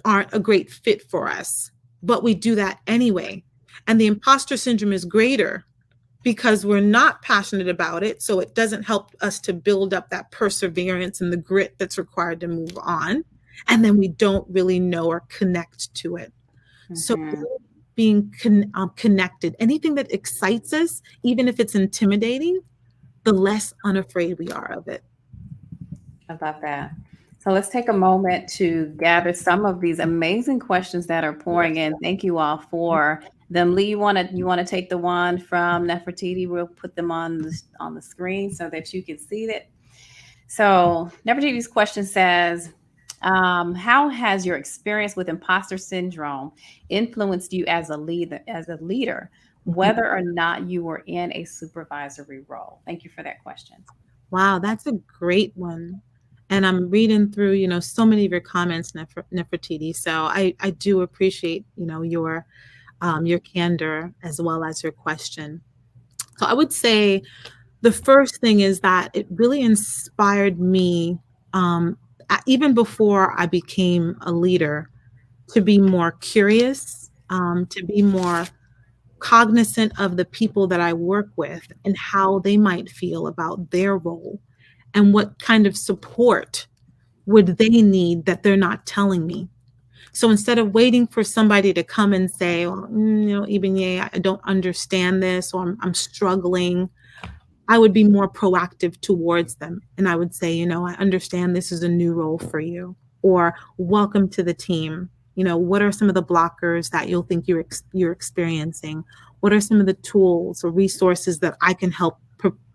aren't a great fit for us, but we do that anyway. And the imposter syndrome is greater because we're not passionate about it. So it doesn't help us to build up that perseverance and the grit that's required to move on. And then we don't really know or connect to it. So being connected, anything that excites us, even if it's intimidating, the less unafraid we are of it. I love that. So let's take a moment to gather some of these amazing questions that are pouring in. Thank you all for them. Lee, you want to take the one from Nefertiti? We'll put them on the screen so that you can see it. So Nefertiti's question says, how has your experience with imposter syndrome influenced you as a leader, whether or not you were in a supervisory role? Thank you for that question. Wow, that's a great one. And I'm reading through, so many of your comments, Nefertiti. So I do appreciate, your candor as well as your question. So I would say the first thing is that it really inspired me, even before I became a leader, to be more curious, to be more cognizant of the people that I work with and how they might feel about their role and what kind of support would they need that they're not telling me. So instead of waiting for somebody to come and say, well, Ebonei, I don't understand this, or I'm struggling, I would be more proactive towards them. And I would say, I understand this is a new role for you, or welcome to the team. What are some of the blockers that you'll think you're experiencing? What are some of the tools or resources that I can help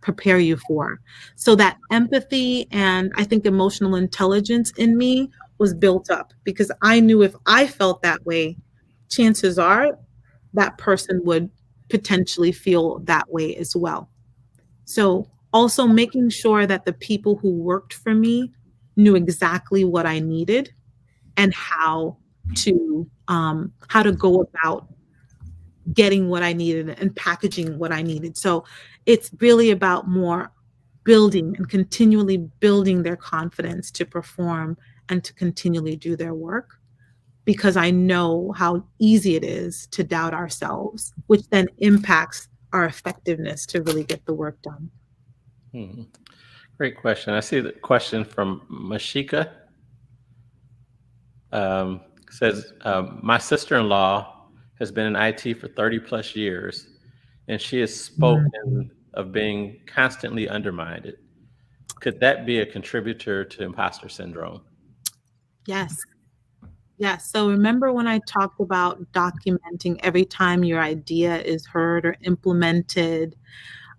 prepare you for? So that empathy and I think emotional intelligence in me was built up because I knew if I felt that way, chances are that person would potentially feel that way as well. So also making sure that the people who worked for me knew exactly what I needed and how to go about getting what I needed and packaging what I needed. So it's really about more building and continually building their confidence to perform and to continually do their work, because I know how easy it is to doubt ourselves, which then impacts our effectiveness to really get the work done. Great question. I see the question from Mashika. Says, my sister-in-law has been in IT for 30 plus years, and she has spoken of being constantly undermined. Could that be a contributor to imposter syndrome? Yes. Yes. So remember when I talked about documenting every time your idea is heard or implemented,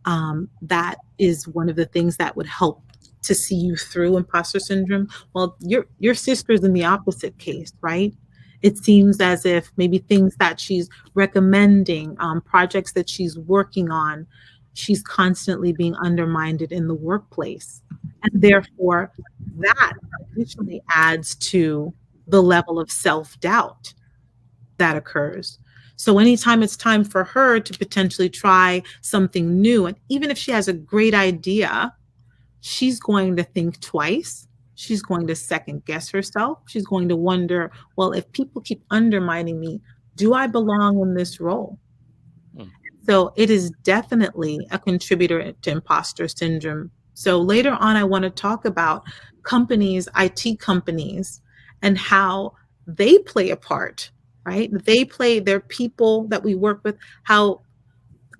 that is one of the things that would help to see you through imposter syndrome. Well, your sister's in the opposite case, right? It seems as if maybe things that she's recommending, projects that she's working on, she's constantly being undermined in the workplace. And therefore, that additionally adds to the level of self-doubt that occurs. So anytime it's time for her to potentially try something new, and even if she has a great idea, she's going to think twice. She's going to second guess herself. She's going to wonder, well, if people keep undermining me, do I belong in this role? So it is definitely a contributor to imposter syndrome. So later on, I want to talk about companies, IT companies, and how they play a part, right? Their people that we work with, how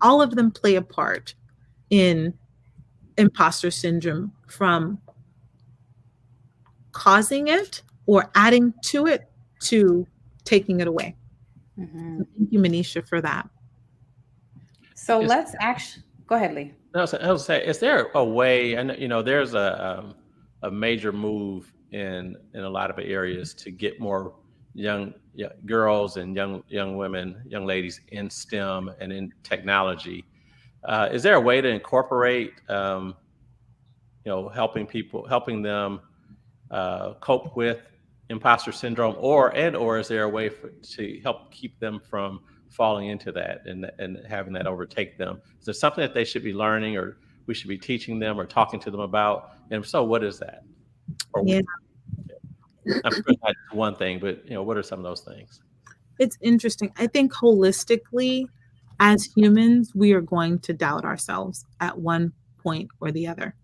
all of them play a part in imposter syndrome, from causing it or adding to it to taking it away. Mm-hmm. So thank you, Manisha, for that. So let's actually go ahead, Lee. I was say, is there a way? And there's a major move in a lot of areas to get more young girls and young women, young ladies in STEM and in technology. Is there a way to incorporate, helping them cope with imposter syndrome, or is there a way to help keep them from falling into that and having that overtake them? Is there something that they should be learning, or we should be teaching them or talking to them about? And if so, what is that? Yeah. I'm sure that's one thing, but what are some of those things? It's interesting. I think holistically, as humans, we are going to doubt ourselves at one point or the other.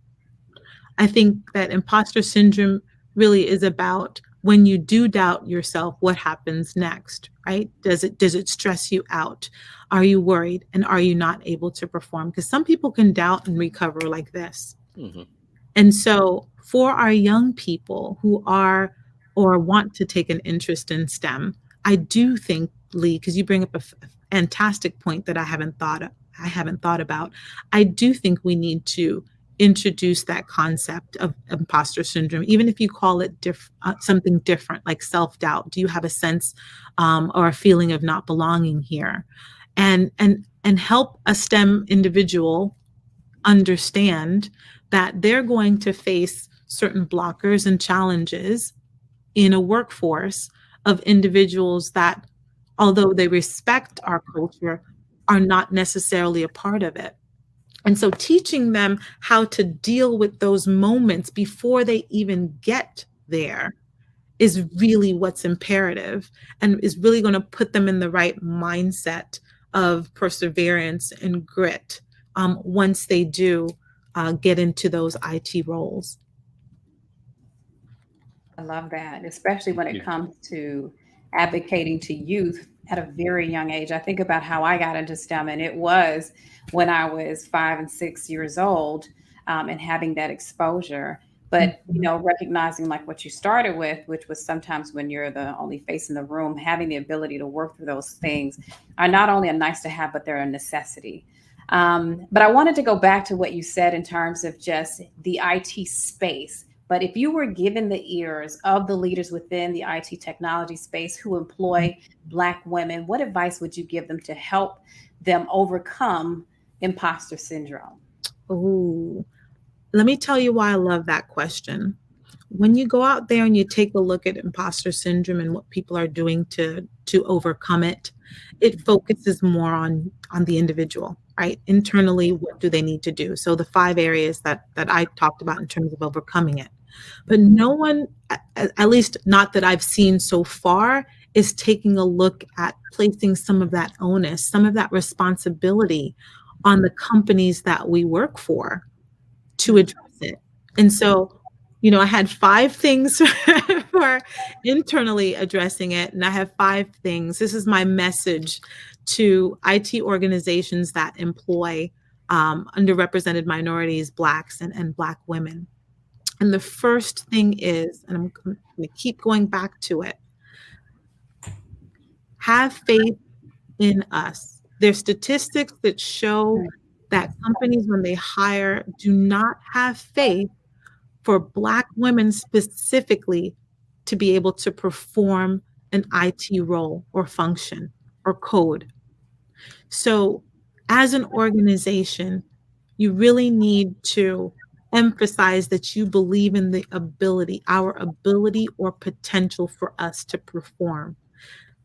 I think that imposter syndrome really is about when you do doubt yourself, what happens next, right? Does it stress you out? Are you worried? And are you not able to perform? Because some people can doubt and recover like this. Mm-hmm. And so for our young people who are or want to take an interest in STEM, I do think, Lee, because you bring up a fantastic point that I haven't thought about. I do think we need to introduce that concept of imposter syndrome, even if you call it something different, like self-doubt. Do you have a sense or a feeling of not belonging here? And help a STEM individual understand that they're going to face certain blockers and challenges in a workforce of individuals that, although they respect our culture, are not necessarily a part of it. And so teaching them how to deal with those moments before they even get there is really what's imperative and is really going to put them in the right mindset of perseverance and grit once they do get into those IT roles. I love that, especially when it comes to advocating to youth at a very young age. I think about how I got into STEM, and it was when I was 5 and 6 years old, and having that exposure. But recognizing like what you started with, which was sometimes when you're the only face in the room, having the ability to work through those things are not only a nice to have, but they're a necessity. But I wanted to go back to what you said in terms of just the IT space. But if you were given the ears of the leaders within the IT technology space who employ Black women, what advice would you give them to help them overcome imposter syndrome? Oh, let me tell you why I love that question. When you go out there and you take a look at imposter syndrome and what people are doing to overcome it, it focuses more on the individual, right? Internally, what do they need to do? So the 5 areas that I talked about in terms of overcoming it. But no one, at least not that I've seen so far, is taking a look at placing some of that onus, some of that responsibility on the companies that we work for to address it. And so, I had 5 things for internally addressing it, and I have 5 things. This is my message to IT organizations that employ underrepresented minorities, Blacks, and Black women. And the first thing is, and I'm going to keep going back to it, have faith in us. There's statistics that show that companies, when they hire, do not have faith for Black women specifically to be able to perform an IT role or function or code. So as an organization, you really need to emphasize that you believe in the ability, our ability or potential for us to perform.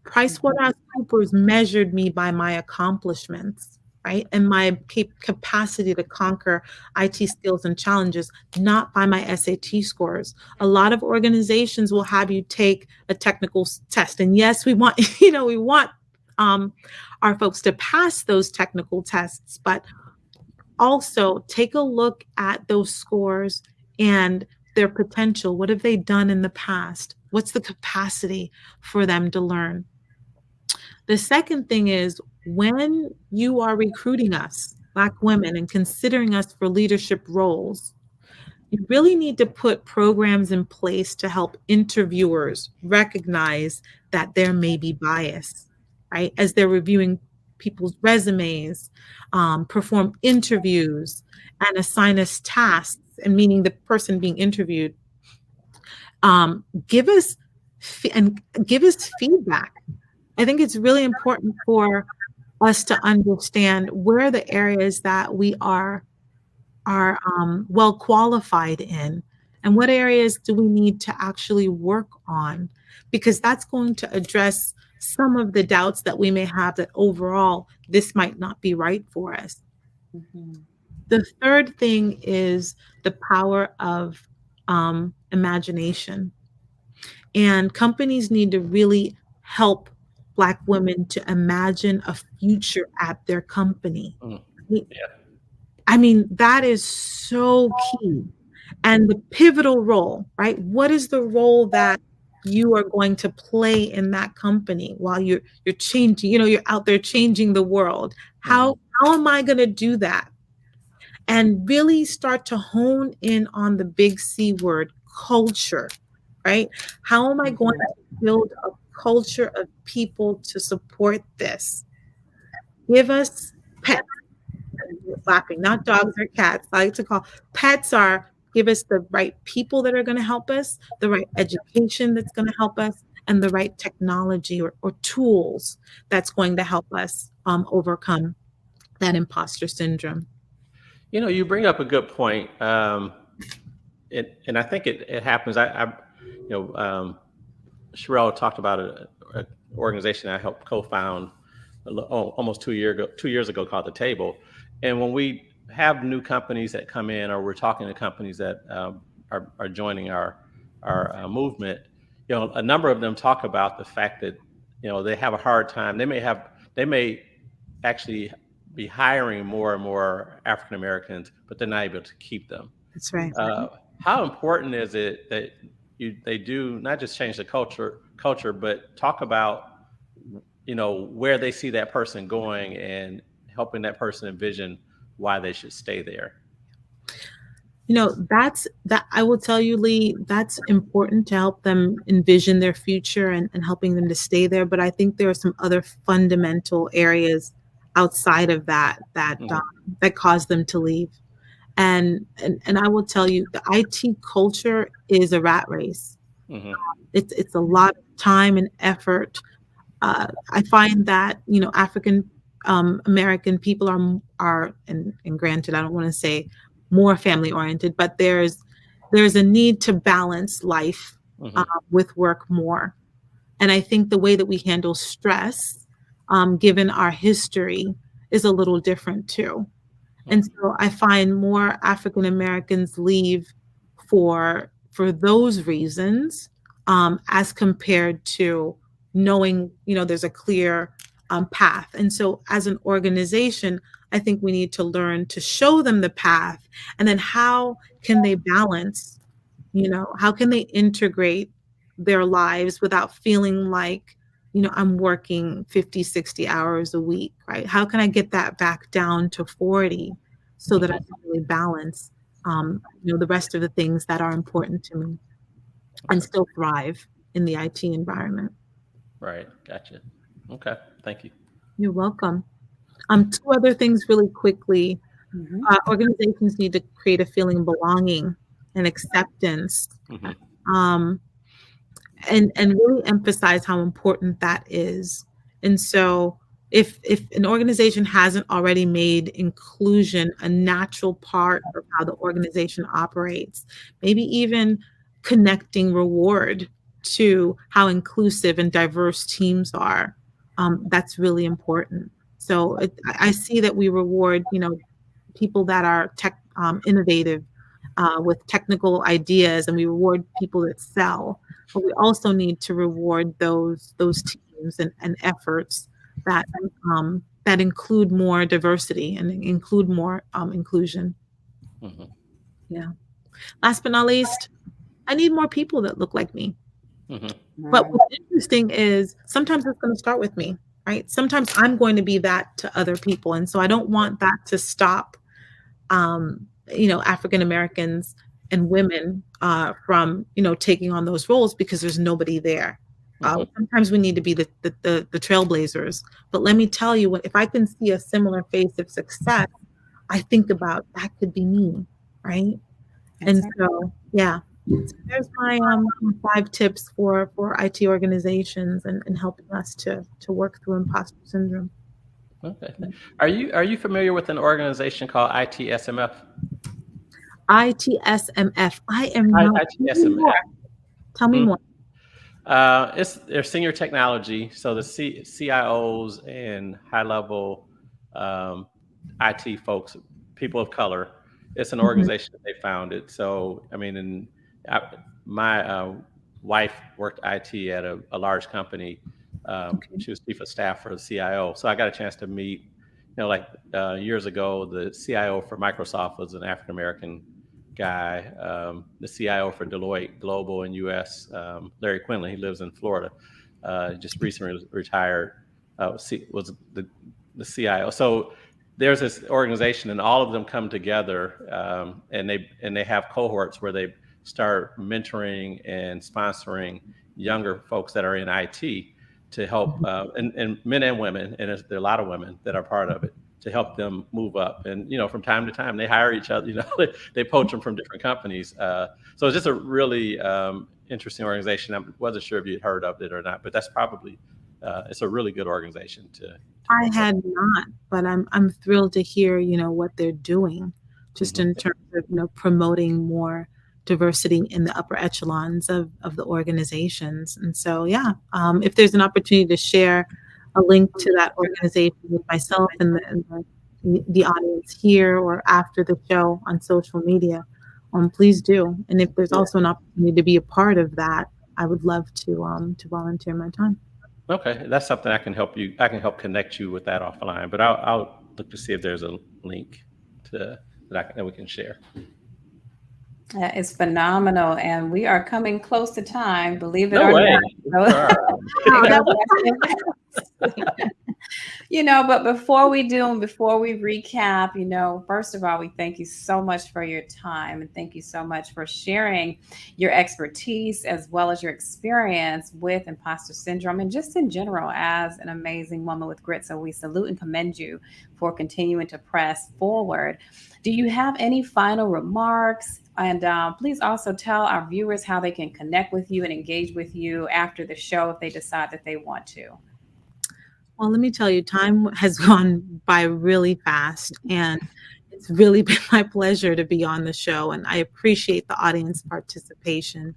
PricewaterhouseCoopers measured me by my accomplishments, right? And my capacity to conquer IT skills and challenges, not by my SAT scores. A lot of organizations will have you take a technical test. And yes, we want, we want our folks to pass those technical tests, but also take a look at those scores and their potential. What have they done in the past? What's the capacity for them to learn? The second thing is, when you are recruiting us, Black women, and considering us for leadership roles, you really need to put programs in place to help interviewers recognize that there may be bias, right? As they're reviewing people's resumes, perform interviews, and assign us tasks, and meaning the person being interviewed, give us feedback. I think it's really important for us to understand where the areas that we are well qualified in, and what areas do we need to actually work on, because that's going to address some of the doubts that we may have that overall this might not be right for us. Mm-hmm. The third thing is the power of imagination. And companies need to really help Black women to imagine a future at their company. Yeah. I mean, that is so key. And the pivotal role, right? What is the role that you are going to play in that company while you're changing, you're out there changing the world? How am I going to do that? And really start to hone in on the big C word, culture, right? How am I going to build a culture of people to support this? Give us pets. Laughing, not dogs or cats. I like to call pets give us the right people that are going to help us, the right education that's going to help us, and the right technology or tools that's going to help us overcome that imposter syndrome. You bring up a good point. And I think it happens. Sherelle talked about an organization I helped co-found almost 2 years ago called The Table. And when we have new companies that come in, or we're talking to companies that are joining our movement, a number of them talk about the fact that, they have a hard time. They may actually be hiring more and more African Americans, but they're not able to keep them. That's right. How important is it that they do not just change the culture, but talk about, where they see that person going and helping that person envision why they should stay there? That I will tell you, Lee, that's important to help them envision their future and helping them to stay there. But I think there are some other fundamental areas outside of that cause them to leave. And I will tell you, the IT culture is a rat race. Mm-hmm. It's a lot of time and effort. I find that African American people are and granted, I don't want to say more family oriented, but there's a need to balance life with work more. And I think the way that we handle stress, given our history, is a little different too. And so I find more African Americans leave for those reasons, as compared to knowing, there's a clear path. And so as an organization, I think we need to learn to show them the path. And then how can they balance, how can they integrate their lives without feeling like, I'm working 50, 60 hours a week, right? How can I get that back down to 40 so that I can really balance, the rest of the things that are important to me and still thrive in the IT environment? Right. Gotcha. Okay. Thank you. You're welcome. Two other things really quickly. Organizations need to create a feeling of belonging and acceptance, and really emphasize how important that is. And so if an organization hasn't already made inclusion a natural part of how the organization operates, maybe even connecting reward to how inclusive and diverse teams are, that's really important. So I see that we reward, people that are innovative with technical ideas, and we reward people that sell. But we also need to reward those teams and efforts that include more diversity and include more inclusion. Yeah. Last but not least, I need more people that look like me. But what's interesting is sometimes it's going to start with me, right? Sometimes I'm going to be that to other people. And so I don't want that to stop, African Americans and women from, taking on those roles because there's nobody there. Sometimes we need to be the trailblazers. But let me tell you, if I can see a similar face of success, I think about that could be me, right? And so, yeah. So there's my 5 tips for IT organizations and helping us to work through imposter syndrome. Okay. Are you familiar with an organization called ITSMF? ITSMF. I am not. ITSMF. Tell me more. It's their senior technology. So the CIOs and high-level IT folks, people of color. It's an organization that they founded. So, my wife worked IT at a large company. She was chief of staff for the CIO. So I got a chance to meet, years ago, the CIO for Microsoft was an African-American guy. The CIO for Deloitte Global in US, Larry Quinlan, he lives in Florida, just recently retired, was the CIO. So there's this organization and all of them come together, and they have cohorts where they start mentoring and sponsoring younger folks that are in IT to help, and men and women, and there are a lot of women that are part of it, to help them move up. And, from time to time, they hire each other, they poach them from different companies. So it's just a really interesting organization. I wasn't sure if you'd heard of it or not, but that's probably, it's a really good organization to I had not, but I'm thrilled to hear, what they're doing just in terms of, promoting more diversity in the upper echelons of the organizations. And so, yeah, if there's an opportunity to share a link to that organization with myself and the audience here or after the show on social media, please do. And if there's also an opportunity to be a part of that, I would love to volunteer my time. Okay, that's something I can help you. I can help connect you with that offline, but I'll look to see if there's a link that we can share. That is phenomenal. And we are coming close to time, believe it No or way. not. Sure. Wow, that So, but before we do and before we recap, first of all, we thank you so much for your time and thank you so much for sharing your expertise as well as your experience with imposter syndrome and just in general as an amazing woman with grit. So we salute and commend you for continuing to press forward. Do you have any final remarks? And please also tell our viewers how they can connect with you and engage with you after the show if they decide that they want to. Well, let me tell you, time has gone by really fast, and it's really been my pleasure to be on the show. And I appreciate the audience participation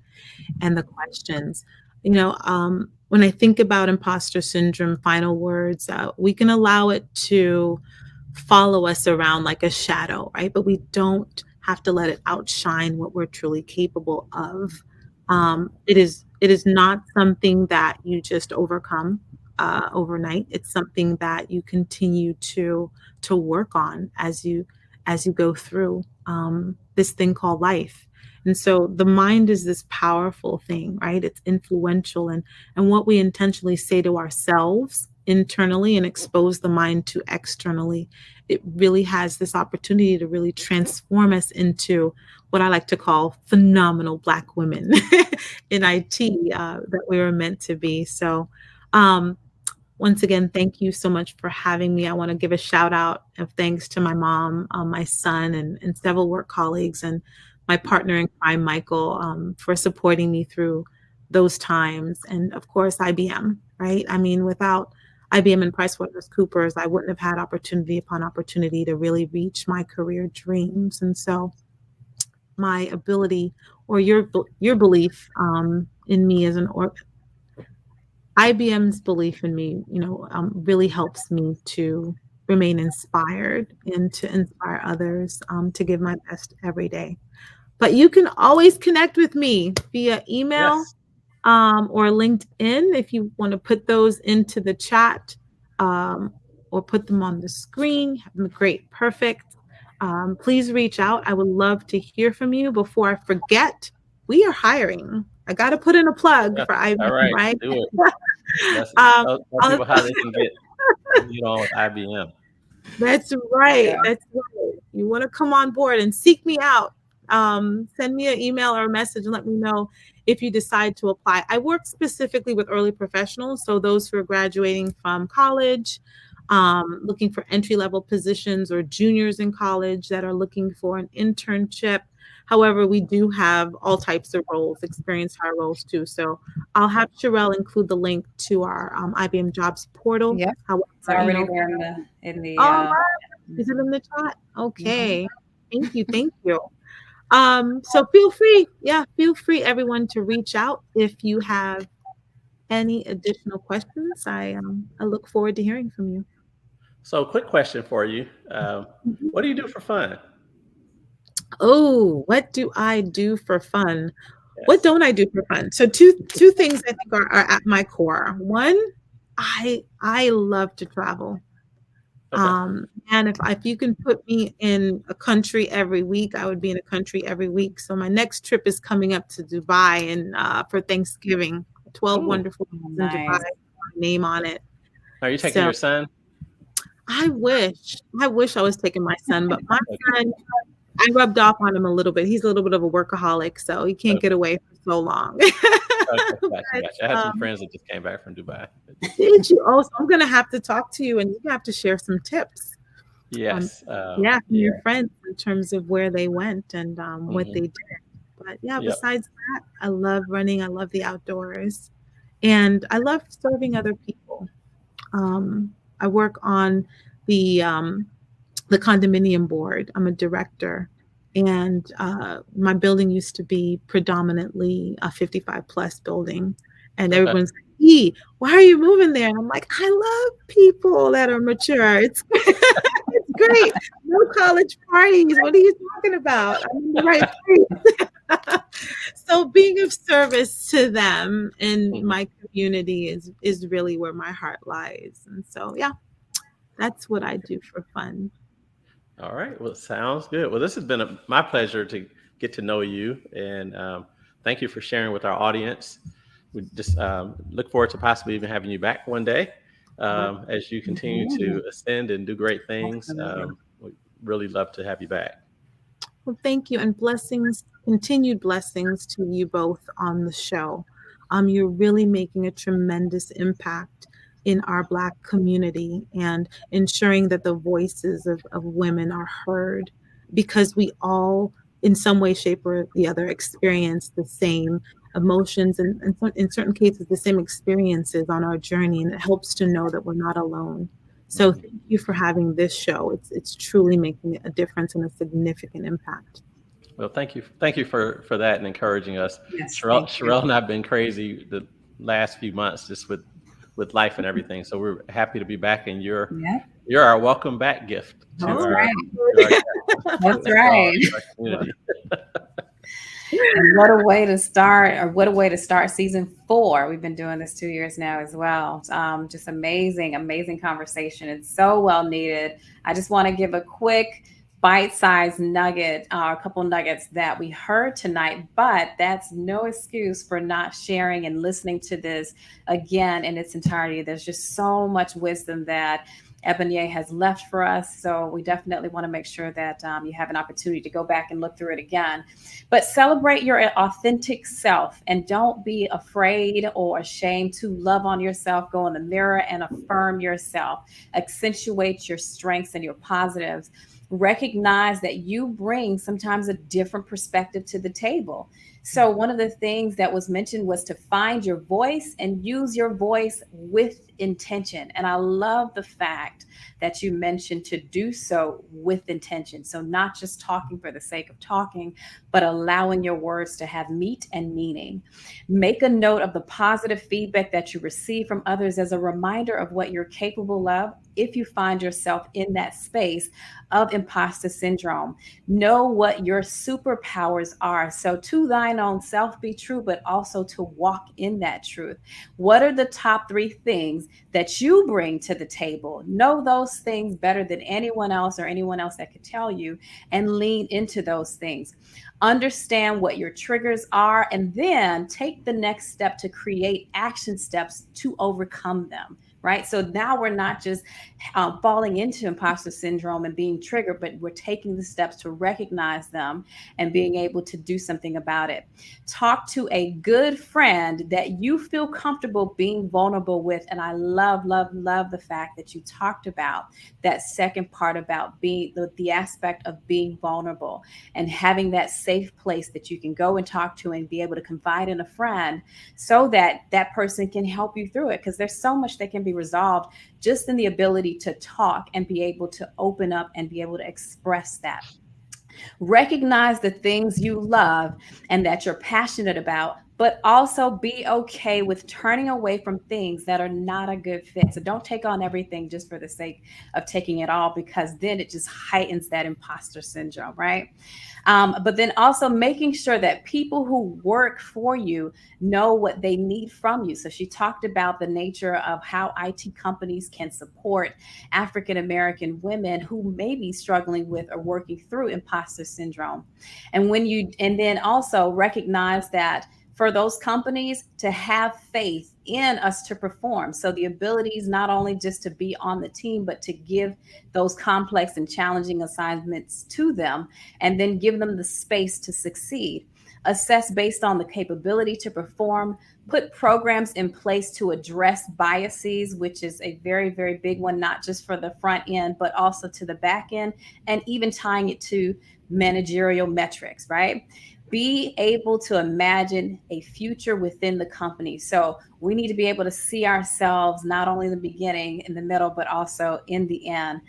and the questions. When I think about imposter syndrome, final words, we can allow it to follow us around like a shadow, right? But we don't have to let it outshine what we're truly capable of. It is not something that you just overcome overnight. It's something that you continue to work on as you go through this thing called life. And so the mind is this powerful thing, right? It's influential, and what we intentionally say to ourselves internally and expose the mind to externally, it really has this opportunity to really transform us into what I like to call phenomenal Black women in IT that we were meant to be. So once again, thank you so much for having me. I want to give a shout out of thanks to my mom, my son, and several work colleagues, and my partner in crime, Michael, for supporting me through those times. And of course, IBM, right? I mean, without IBM and PricewaterhouseCoopers, I wouldn't have had opportunity upon opportunity to really reach my career dreams. And so my ability or your belief in me as IBM's belief in me, really helps me to remain inspired and to inspire others to give my best every day. But you can always connect with me via email Yes. Or LinkedIn if you want to put those into the chat or put them on the screen. Great, perfect. Please reach out. I would love to hear from you. Before I forget, we are hiring. I got to put in a plug for IBM, All right, right? do it. Tell people how they can get on with IBM. That's right. Yeah. That's right. You want to come on board and seek me out. Send me an email or a message and let me know if you decide to apply. I work specifically with early professionals, so those who are graduating from college, looking for entry-level positions, or juniors in college that are looking for an internship. However, we do have all types of roles, experienced hire roles too. So I'll have Sherelle include the link to our IBM Jobs portal. Yep. However, It's already there in the all right. Is it in the chat? Okay. Thank you. Thank you. So feel free everyone to reach out if you have any additional questions. I look forward to hearing from you. So, quick question for you: what do you do for fun? Oh, what do I do for fun? Yes. What don't I do for fun? So two things I think are at my core. One, I love to travel. Okay. And if you can put me in a country every week, I would be in a country every week. So my next trip is coming up to Dubai and for Thanksgiving. 12 Ooh. wonderful days in Nice. Dubai, name on it. Are you taking your son? I wish I was taking my son, but my son, I rubbed off on him a little bit. He's a little bit of a workaholic, so he can't get away for so long. Okay, gotcha. I had some friends that just came back from Dubai. Did you? Oh, so I'm gonna have to talk to you, and you have to share some tips. Yes. From your friends in terms of where they went and what they did. But besides that, I love running. I love the outdoors, and I love serving other people. I work on the condominium board. I'm a director, and my building used to be predominantly a 55 plus building, and everyone's like, "E, why are you moving there?" And I'm like, I love people that are mature. It's it's great. No college parties. What are you talking about? I'm in the right place. So being of service to them and my community is really where my heart lies. And so, yeah, that's what I do for fun. All right. Well, sounds good. Well, this has been my pleasure to get to know you, and thank you for sharing with our audience. We just look forward to possibly even having you back one day as you continue to ascend and do great things. Absolutely. We really love to have you back. Well, thank you, and blessings, continued blessings to you both on the show. You're really making a tremendous impact in our Black community and ensuring that the voices of women are heard, because we all, in some way, shape, or the other, experience the same emotions and in certain cases, the same experiences on our journey. And it helps to know that we're not alone. So thank you for having this show. It's truly making a difference and a significant impact. Well, thank you for that and encouraging us. Yes, Sherelle, thank you. Sherelle and I've been crazy the last few months just with life and everything. So we're happy to be back, and Yeah, you're our welcome back gift to that's our, right. to our, That's to right. our community. And what a way to start, or what a way to start season 4. We've been doing this 2 years now as well. Just amazing, amazing conversation. It's so well needed. I just want to give a quick bite-sized nugget, a couple nuggets that we heard tonight, but that's no excuse for not sharing and listening to this again in its entirety. There's just so much wisdom that Ebonei has left for us. So we definitely want to make sure that you have an opportunity to go back and look through it again. But celebrate your authentic self, and don't be afraid or ashamed to love on yourself. Go in the mirror and affirm yourself. Accentuate your strengths and your positives. Recognize that you bring sometimes a different perspective to the table. So one of the things that was mentioned was to find your voice and use your voice with intention. And I love the fact that you mentioned to do so with intention. So not just talking for the sake of talking, but allowing your words to have meat and meaning. Make a note of the positive feedback that you receive from others as a reminder of what you're capable of if you find yourself in that space of imposter syndrome. Know what your superpowers are. So to thine own self be true, but also to walk in that truth. What are the top 3 things that you bring to the table? Know those things better than anyone else or anyone else that could tell you, and lean into those things. Understand what your triggers are, and then take the next step to create action steps to overcome them. Right. So now we're not just falling into imposter syndrome and being triggered, but we're taking the steps to recognize them and being able to do something about it. Talk to a good friend that you feel comfortable being vulnerable with. And I love, love, love the fact that you talked about that second part about being the aspect of being vulnerable and having that safe place that you can go and talk to and be able to confide in a friend so that that person can help you through it. Because there's so much that can be resolved just in the ability to talk and be able to open up and be able to express that. Recognize the things you love and that you're passionate about, but also be okay with turning away from things that are not a good fit. So don't take on everything just for the sake of taking it all, because then it just heightens that imposter syndrome, right? But then also making sure that people who work for you know what they need from you. So she talked about the nature of how IT companies can support African American women who may be struggling with or working through imposter syndrome. And then also recognize that for those companies to have faith in us to perform. So the ability is not only just to be on the team, but to give those complex and challenging assignments to them, and then give them the space to succeed. Assess based on the capability to perform, put programs in place to address biases, which is a very, very big one, not just for the front end, but also to the back end, and even tying it to managerial metrics, right? Be able to imagine a future within the company. So we need to be able to see ourselves not only in the beginning, in the middle, but also in the end.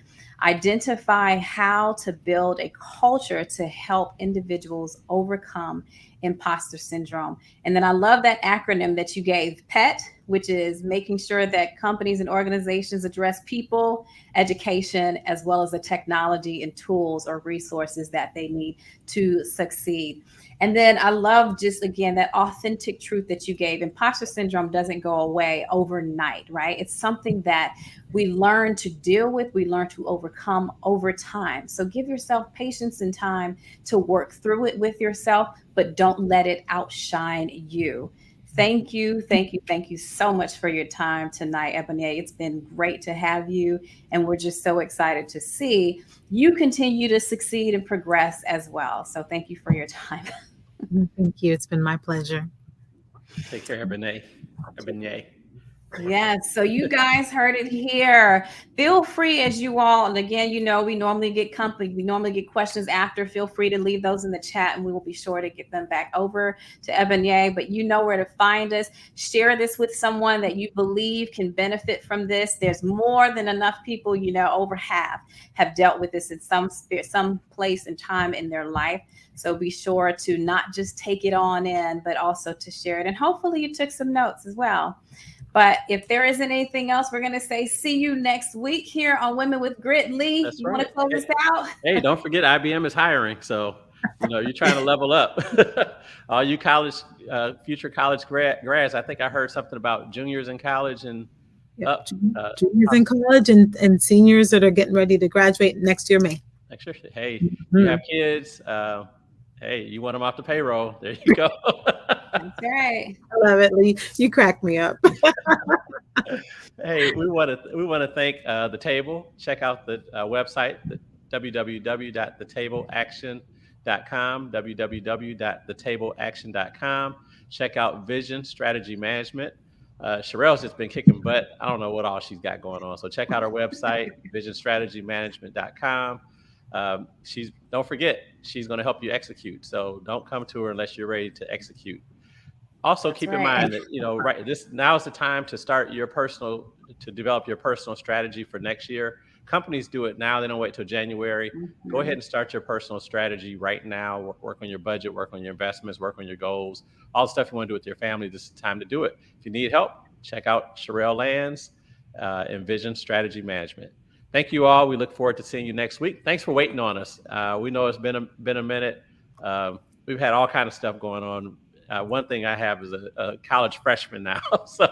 Identify how to build a culture to help individuals overcome imposter syndrome. And then I love that acronym that you gave, PET, which is making sure that companies and organizations address people, education, as well as the technology and tools or resources that they need to succeed. And then I love just, again, that authentic truth that you gave. Imposter syndrome doesn't go away overnight, right? It's something that we learn to deal with, we learn to overcome over time. So give yourself patience and time to work through it with yourself, but don't let it outshine you. Thank you, thank you, thank you so much for your time tonight, Ebonei. It's been great to have you, and we're just so excited to see you continue to succeed and progress as well. So thank you for your time. Thank you. It's been my pleasure. Take care, Ebonei. Ebonei. Yes, so you guys heard it here. Feel free, as you all, and again, we normally get questions after. Feel free to leave those in the chat, and we will be sure to get them back over to Ebonei. But you know where to find us. Share this with someone that you believe can benefit from this. There's more than enough people, over half have dealt with this in some place and time in their life. So be sure to not just take it on in, but also to share it. And hopefully you took some notes as well. But if there isn't anything else, we're going to say see you next week here on Women with Grit. Lee, That's you right. want to close us out? Hey, don't forget IBM is hiring. So, you're trying to level up. All you future college grads, I think I heard something about juniors in college and up. Juniors in college and seniors that are getting ready to graduate next year, May. Next year. Hey, you have kids. Hey, you want them off the payroll. There you go. That's right. I love it, Lee. You crack me up. Hey, we want to thank the table. Check out the website, www.thetableaction.com, www.thetableaction.com. Check out Vision Strategy Management. Sherelle's just been kicking butt. I don't know what all she's got going on. So check out her website, visionstrategymanagement.com. Don't forget, she's going to help you execute. So don't come to her unless you're ready to execute. Also, keep in mind that now is the time to develop your personal strategy for next year. Companies do it now; they don't wait till January. Mm-hmm. Go ahead and start your personal strategy right now. Work on your budget, work on your investments, work on your goals, all the stuff you want to do with your family. This is the time to do it. If you need help, check out Sherelle Lands and Vision Strategy Management. Thank you all. We look forward to seeing you next week. Thanks for waiting on us. We know it's been a minute. We've had all kinds of stuff going on. One thing I have is a college freshman now, so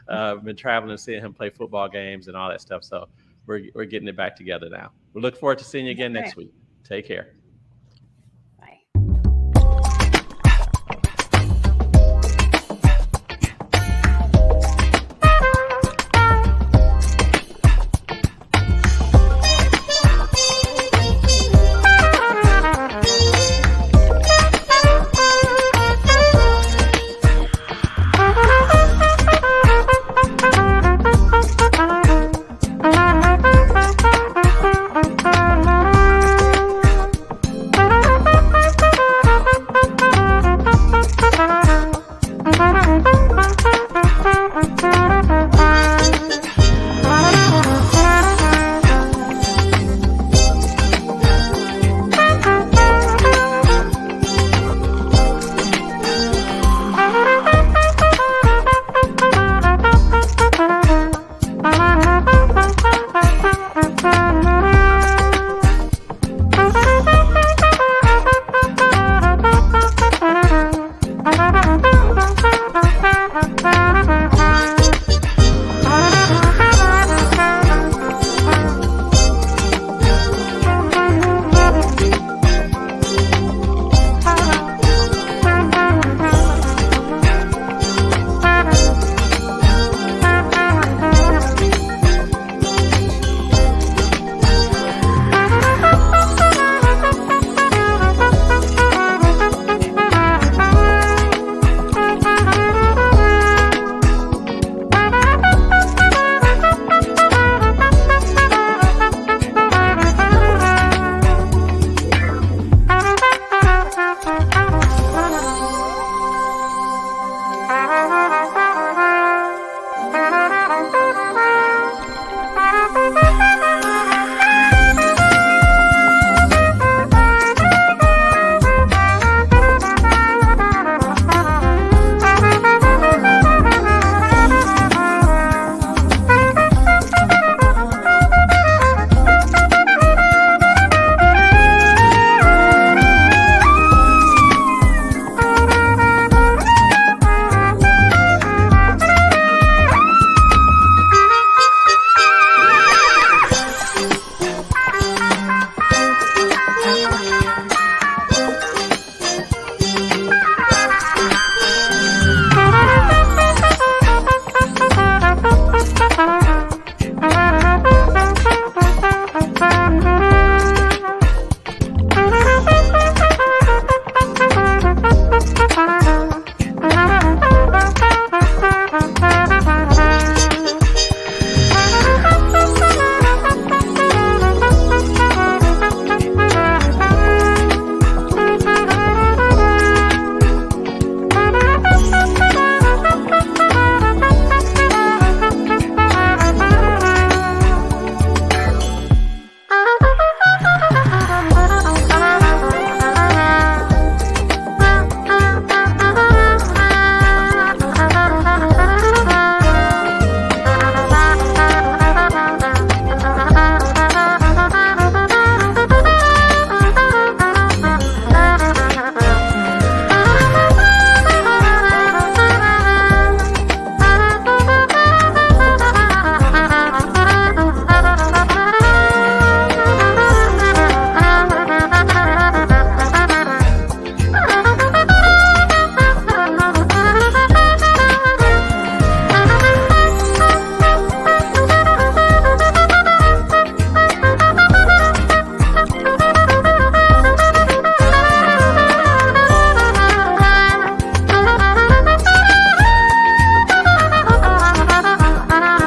I've been traveling, seeing him play football games and all that stuff. So we're getting it back together now. We look forward to seeing you again next week. Take care.